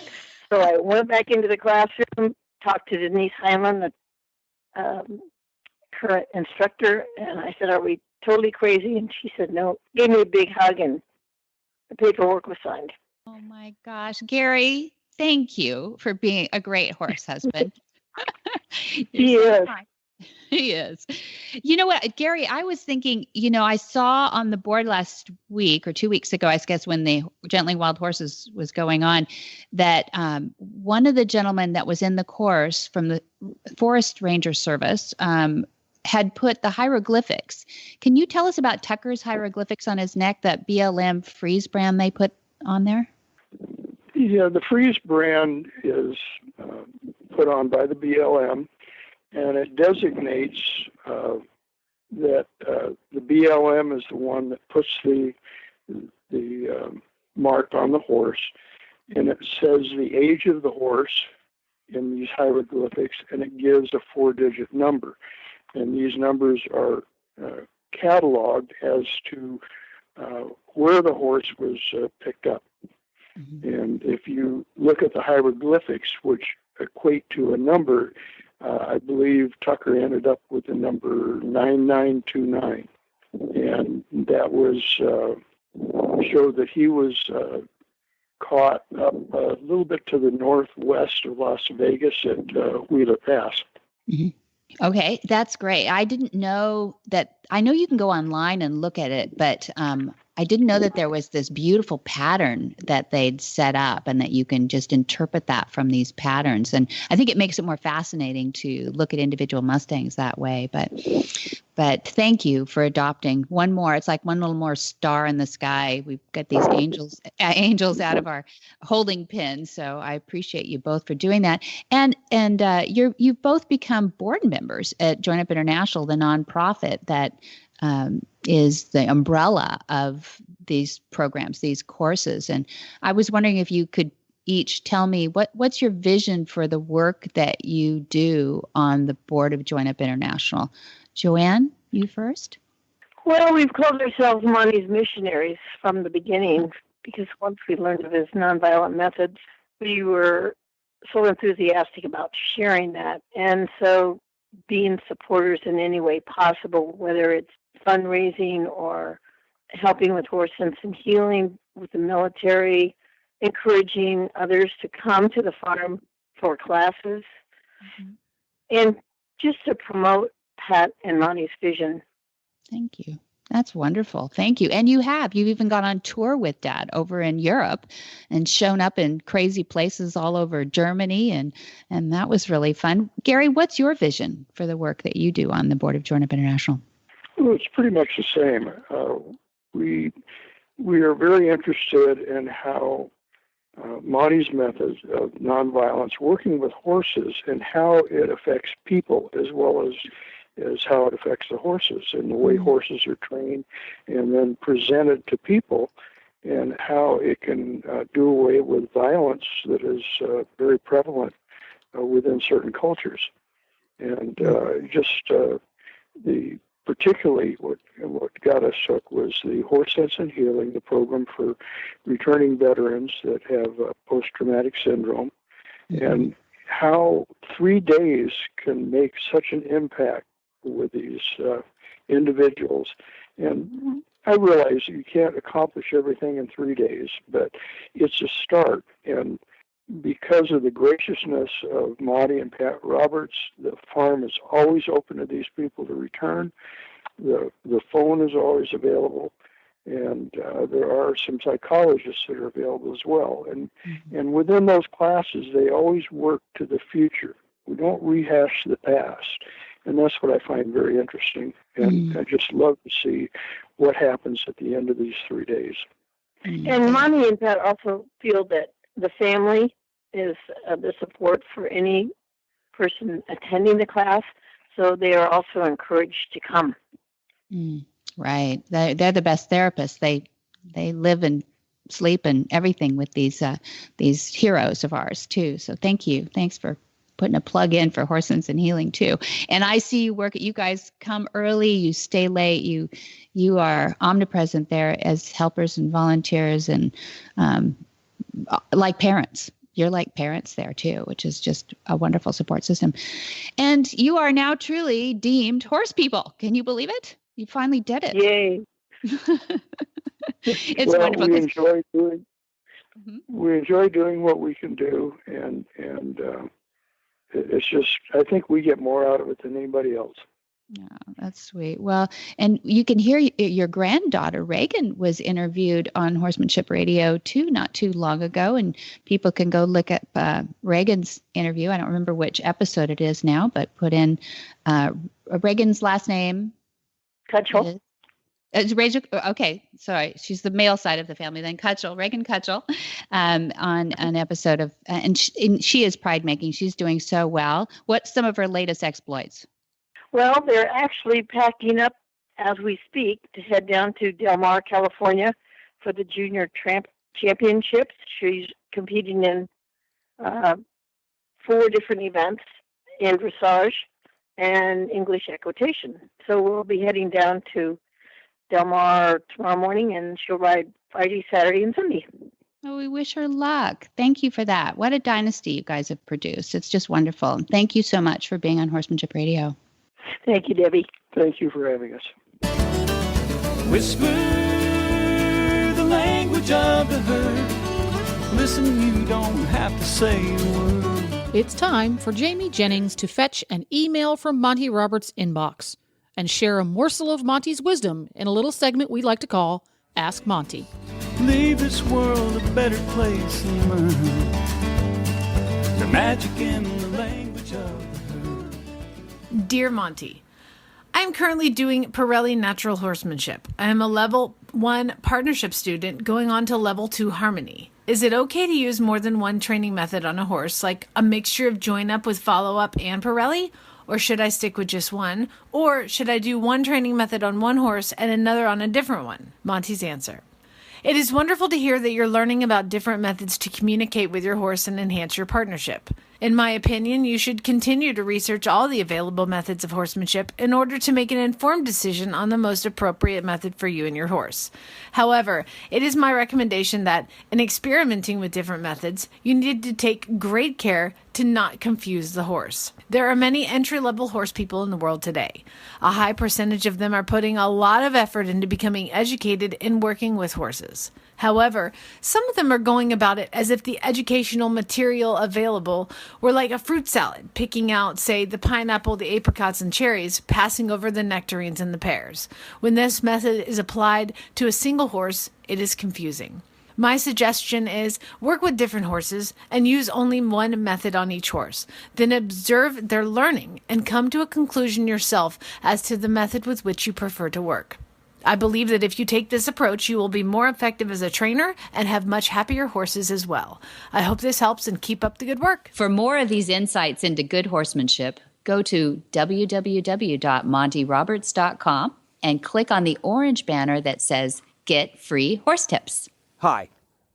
So I went back into the classroom, talked to Denise Heinlein, the current instructor, and I said, are we totally crazy? And she said, no. Gave me a big hug, and the paperwork was signed. Oh, my gosh. Gary, thank you for being a great horse husband. He is. He is. You know what, Gary, I was thinking, I saw on the board last week or 2 weeks ago, I guess, when the Gentling Wild Horses was going on, that one of the gentlemen that was in the course from the Forest Ranger Service had put the hieroglyphics. Can you tell us about Tucker's hieroglyphics on his neck, that BLM Freeze brand they put on there? Yeah, the Freeze brand is put on by the BLM, and it designates that the BLM is the one that puts the mark on the horse, and it says the age of the horse in these hieroglyphics, and it gives a 4-digit number. And these numbers are cataloged as to where the horse was picked up. Mm-hmm. And if you look at the hieroglyphics, which equate to a number, I believe Tucker ended up with the number 9929. And that was showed that he was caught up a little bit to the northwest of Las Vegas at Wheeler Pass. Mm-hmm. Okay, that's great. I didn't know that. I know you can go online and look at it, but I didn't know that there was this beautiful pattern that they'd set up and that you can just interpret that from these patterns. And I think it makes it more fascinating to look at individual Mustangs that way. But thank you for adopting one more. It's like one little more star in the sky. We've got these angels out of our holding pin. So I appreciate you both for doing that. And you've both become board members at Join Up International, the nonprofit that is the umbrella of these programs, these courses. And I was wondering if you could each tell me what's your vision for the work that you do on the board of Join Up International. Joanne, you first. Well, we've called ourselves Monty's missionaries from the beginning, because once we learned of his nonviolent methods, we were so enthusiastic about sharing that. And so being supporters in any way possible, whether it's fundraising or helping with horse sense and healing with the military, encouraging others to come to the farm for classes, and just to promote Pat and Monty's vision. Thank you. That's wonderful. Thank you. And you've even gone on tour with Dad over in Europe and shown up in crazy places all over Germany. And that was really fun. Gary, what's your vision for the work that you do on the board of Join Up International? Well, it's pretty much the same. We are very interested in how Maddy's methods of nonviolence, working with horses, and how it affects people as well as how it affects the horses and the way horses are trained and then presented to people, and how it can do away with violence that is very prevalent within certain cultures. And particularly what got us hooked was the Horse Sense and Healing, the program for returning veterans that have post-traumatic syndrome, and how 3 days can make such an impact with these individuals. And I realize you can't accomplish everything in 3 days, but it's a start. And because of the graciousness of Maddy and Pat Roberts, the farm is always open to these people to return. The phone is always available, and there are some psychologists that are available as well. And within those classes, they always work to the future. We don't rehash the past, and that's what I find very interesting. And I just love to see what happens at the end of these 3 days. And Maddy and Pat also feel that the family is the support for any person attending the class, so they are also encouraged to come. Right. They're the best therapists. They live and sleep and everything with these heroes of ours too. So thank you. Thanks for putting a plug in for Horse Sense and Healing too. And I see you work. You guys come early. You stay late. You are omnipresent there as helpers and volunteers, and like parents. You're like parents there too, which is just a wonderful support system. And you are now truly deemed horse people. Can you believe it? You finally did it. Yay. It's wonderful. We enjoy doing what we can do, and it's just, I think we get more out of it than anybody else. Yeah, that's sweet. Well, and you can hear your granddaughter, Reagan, was interviewed on Horsemanship Radio too, not too long ago. And people can go look at Reagan's interview. I don't remember which episode it is now, but put in Reagan's last name. Cutshall. It's Rachel. Okay, sorry. She's the male side of the family. Then Cutshall, Reagan Cutshall, on an episode of, and she is pride making. She's doing so well. What's some of her latest exploits? Well, they're actually packing up as we speak to head down to Del Mar, California for the Junior Tramp Championships. She's competing in 4 different events in dressage and English equitation. So we'll be heading down to Del Mar tomorrow morning, and she'll ride Friday, Saturday, and Sunday. Oh, we wish her luck. Thank you for that. What a dynasty you guys have produced. It's just wonderful. And thank you so much for being on Horsemanship Radio. Thank you, Debbie. Thank you for having us. Whisper the language of the herd. Listen, you don't have to say a word. It's time for Jamie Jennings to fetch an email from Monty Roberts' inbox and share a morsel of Monty's wisdom in a little segment we like to call Ask Monty. Leave this world a better place than mine. The magic in the language of the herd. Dear Monty, I am currently doing Pirelli Natural Horsemanship. I am a level 1 partnership student going on to level 2 harmony. Is it okay to use more than one training method on a horse, like a mixture of join up with follow up and Pirelli? Or should I stick with just one? Or should I do one training method on one horse and another on a different one? Monty's answer. It is wonderful to hear that you're learning about different methods to communicate with your horse and enhance your partnership. In my opinion, you should continue to research all the available methods of horsemanship in order to make an informed decision on the most appropriate method for you and your horse. However, it is my recommendation that, in experimenting with different methods, you need to take great care to not confuse the horse. There are many entry-level horse people in the world today. A high percentage of them are putting a lot of effort into becoming educated in working with horses. However, some of them are going about it as if the educational material available We're like a fruit salad, picking out, say, the pineapple, the apricots, and cherries, passing over the nectarines and the pears. When this method is applied to a single horse, it is confusing. My suggestion is work with different horses and use only one method on each horse. Then observe their learning and come to a conclusion yourself as to the method with which you prefer to work. I believe that if you take this approach, you will be more effective as a trainer and have much happier horses as well. I hope this helps and keep up the good work. For more of these insights into good horsemanship, go to www.montyroberts.com and click on the orange banner that says Get Free Horse Tips. Hi,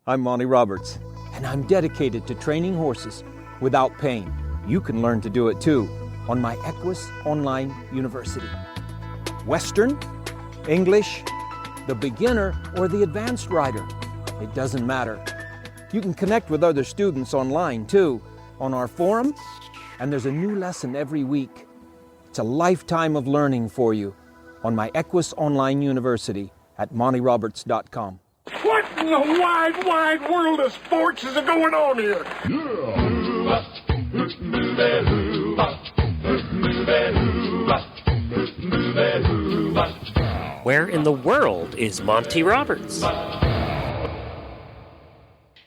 I'm Monty Roberts, and I'm dedicated to training horses without pain. You can learn to do it too on my Equus Online University. Western, English, the beginner, or the advanced rider. It doesn't matter. You can connect with other students online too, on our forum, and there's a new lesson every week. It's a lifetime of learning for you on my Equus Online University at montyroberts.com. What in the wide, wide world of sports is going on here? Where in the world is Monty Roberts?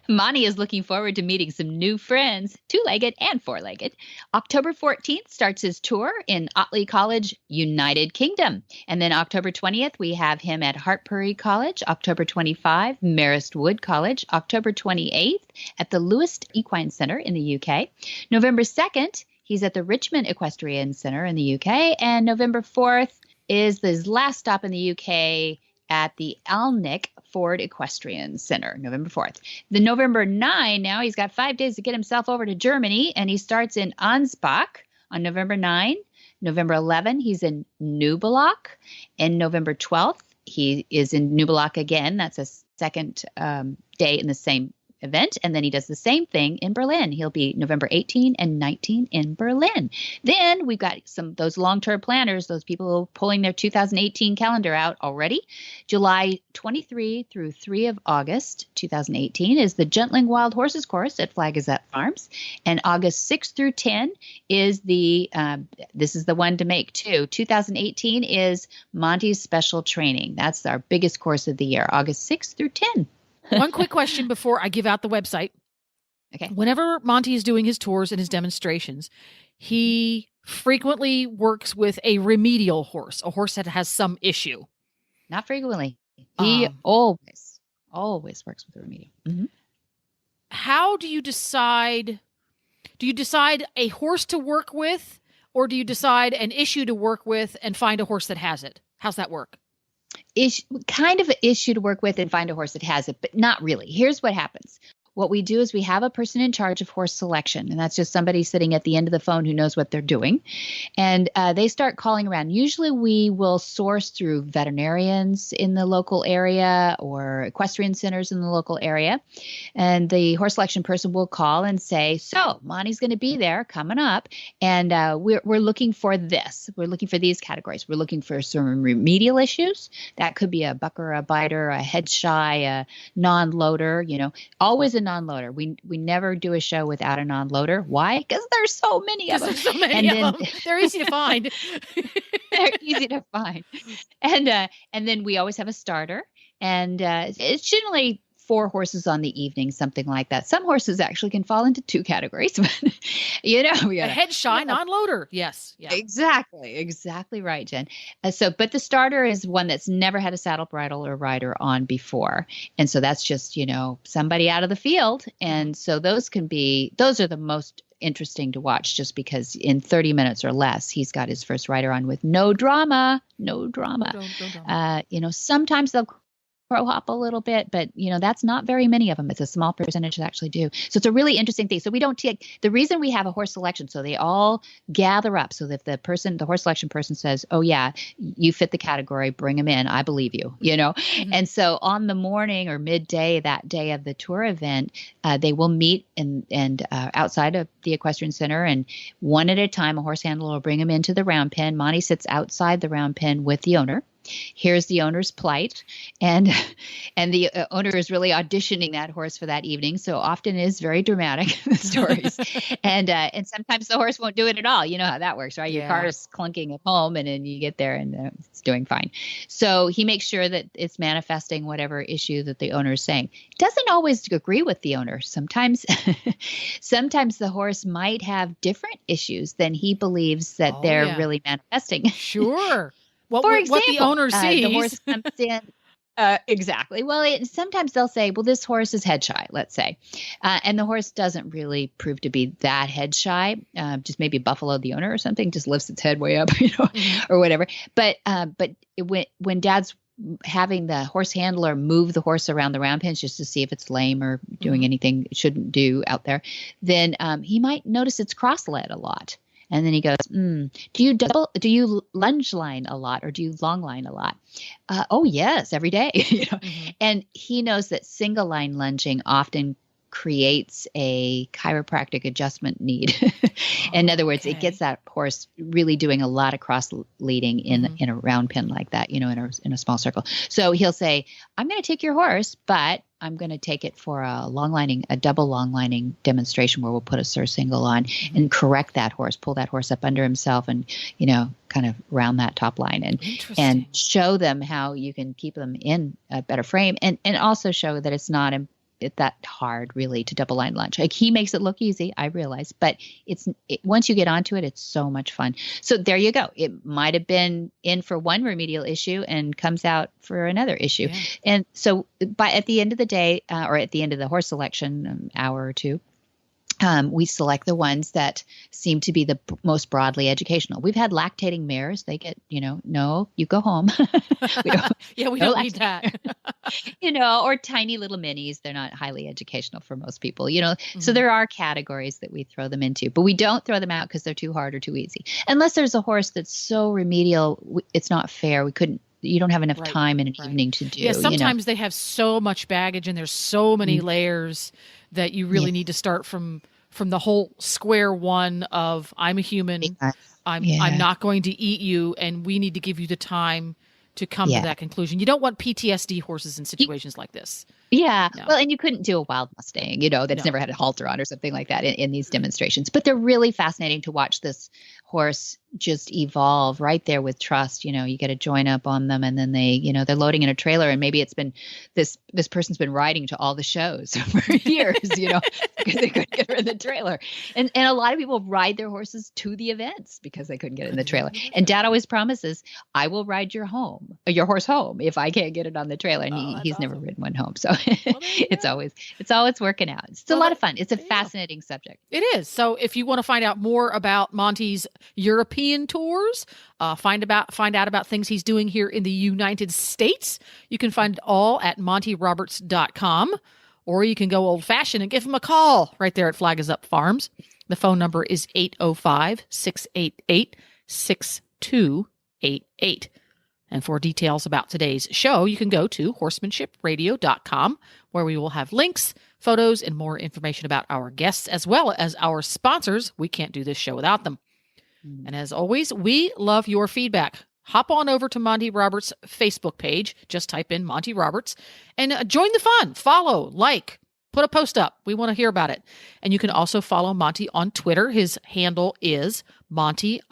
Monty is looking forward to meeting some new friends, two-legged and four-legged. October 14th starts his tour in Otley College, United Kingdom. And then October 20th, we have him at Hartpury College. October 25, Marist Wood College. October 28th, at the Lewis Equine Center in the UK. November 2nd, he's at the Richmond Equestrian Center in the UK. And November 4th is his last stop in the UK at the Alnwick Ford Equestrian Center, November 4th. The November 9, now he's got 5 days to get himself over to Germany, and he starts in Ansbach on November 9. November 11, he's in Nubelach. And November 12th, he is in Nubelach again. That's a second day in the same event. And then he does the same thing in Berlin. He'll be November 18 and 19 in Berlin. Then we've got those long-term planners, those people pulling their 2018 calendar out already. July 23 through 3 of August 2018 is the Gentling Wild Horses course at Flag Gazette Farms. And August 6 through 10 is this is the one to make too. 2018 is Monty's Special Training. That's our biggest course of the year, August 6 through 10. One quick question before I give out the website. Okay. Whenever Monty is doing his tours and his demonstrations, he frequently works with a remedial horse, a horse that has some issue. Not frequently. He always works with a remedial. Mm-hmm. How do you decide? Do you decide a horse to work with, or do you decide an issue to work with and find a horse that has it? How's that work? Kind of an issue to work with and find a horse that has it, but not really. Here's what happens. What we do is we have a person in charge of horse selection, and that's just somebody sitting at the end of the phone who knows what they're doing. And they start calling around. Usually we will source through veterinarians in the local area or equestrian centers in the local area. And the horse selection person will call and say, so Monty's going to be there coming up, and we're looking for this. We're looking for these categories. We're looking for some remedial issues. That could be a bucker, a biter, a head shy, a non-loader, always a non-loader. We never do a show without a non-loader. Why? Because there's so many of them. There's so many of them. They're easy to find. They're easy to find. And then we always have a starter. And it's generally 4 horses on the evening, something like that. Some horses actually can fall into 2 categories. But, a head shy non-loader. Yes. Yeah. Exactly right, Jen. But the starter is one that's never had a saddle, bridle, or rider on before. And so that's just, somebody out of the field. And so those are the most interesting to watch, just because in 30 minutes or less, he's got his first rider on with no drama. No drama. Sometimes they'll crow hop a little bit, but that's not very many of them. It's a small percentage that actually do. So it's a really interesting thing. So we don't take the reason we have a horse selection, so they all gather up. So if the horse selection person says, oh yeah, you fit the category, bring him in, I believe you, Mm-hmm. And so on the morning or midday that day of the tour event, they will meet and outside of the equestrian center, and one at a time, a horse handler will bring him into the round pen. Monty sits outside the round pen with the owner. hears the owner's plight, and the owner is really auditioning that horse for that evening. So often it is very dramatic, the stories. And sometimes the horse won't do it at all. You know how that works, right? Your car is clunking at home, and then you get there and it's doing fine. So he makes sure that it's manifesting whatever issue that the owner is saying. Doesn't always agree with the owner. Sometimes the horse might have different issues than he believes that they're really manifesting. Sure. For example, what the owner sees. The horse comes in. Exactly. Well, sometimes they'll say, well, this horse is head shy, let's say. And the horse doesn't really prove to be that head shy. Just maybe buffaloed the owner or something, just lifts its head way up, or whatever. But when Dad's having the horse handler move the horse around the round pens just to see if it's lame or doing anything it shouldn't do out there, then he might notice it's cross-led a lot. And then he goes, do you lunge line a lot, or do you long line a lot? Oh, yes, every day. And he knows that single line lunging often creates a chiropractic adjustment need. In other words, it gets that horse really doing a lot of cross leading in a round pen like that, in a small circle. So he'll say, I'm going to take your horse, but I'm going to take it for a double long lining demonstration where we'll put a single on and correct that horse, pull that horse up under himself and, kind of round that top line and show them how you can keep them in a better frame and also show that it's not that hard really to double line lunge. Like, he makes it look easy, I realize, but once you get onto it, it's so much fun. So there you go. It might have been in for one remedial issue and comes out for another issue. Yeah. And so at the end of the day, or at the end of the horse selection, hour or two, we select the ones that seem to be the most broadly educational. We've had lactating mares. They get, no, you go home. We don't need that. Or tiny little minis. They're not highly educational for most people, So there are categories that we throw them into, but we don't throw them out because they're too hard or too easy. Unless there's a horse that's so remedial, it's not fair. You don't have enough time in an evening to do. Yeah, sometimes they have so much baggage and there's so many layers that you really need to start from the whole square one of, I'm a human, I'm not going to eat you, and we need to give you the time to come to that conclusion. You don't want PTSD horses in situations like this. Yeah. No. Well, and you couldn't do a wild Mustang, that's never had a halter on or something like that in these demonstrations. But they're really fascinating to watch this horse just evolve right there with trust. You get a join up on them, and then they're loading in a trailer, and maybe it's been this person's been riding to all the shows for years, because they couldn't get her in the trailer. And a lot of people ride their horses to the events because they couldn't get it in the trailer. And Dad always promises, I will ride your horse home if I can't get it on the trailer. And he's never ridden one home. So it's always working out. It's a lot of fun. It's a fascinating subject. It is. So if you want to find out more about Monty's European tours, find out about things he's doing here in the United States, you can find it all at montyroberts.com, or you can go old fashioned and give him a call right there at Flag Is Up Farms. The phone number is 805-688-6288. And for details about today's show, you can go to horsemanshipradio.com, where we will have links, photos, and more information about our guests, as well as our sponsors. We can't do this show without them. And as always, we love your feedback. Hop on over to Monty Roberts' Facebook page. Just type in Monty Roberts and join the fun. Follow, like, put a post up. We want to hear about it. And you can also follow Monty on Twitter. His handle is Monty_Roberts.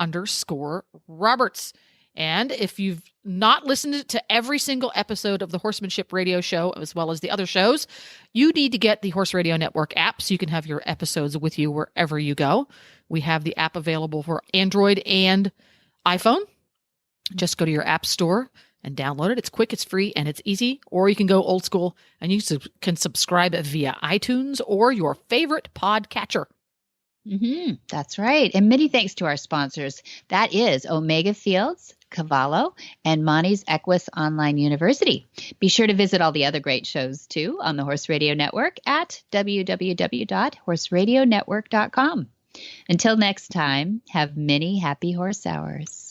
And if you've not listened to every single episode of the Horsemanship Radio Show, as well as the other shows, you need to get the Horse Radio Network app so you can have your episodes with you wherever you go. We have the app available for Android and iPhone. Just go to your app store and download it. It's quick, it's free, and it's easy. Or you can go old school and you can subscribe via iTunes or your favorite podcatcher. That's right. And many thanks to our sponsors. That is Omega Fields, Cavallo, and Monty's Equus Online University. Be sure to visit all the other great shows, too, on the Horse Radio Network at www.horseradionetwork.com. Until next time, have many happy horse hours.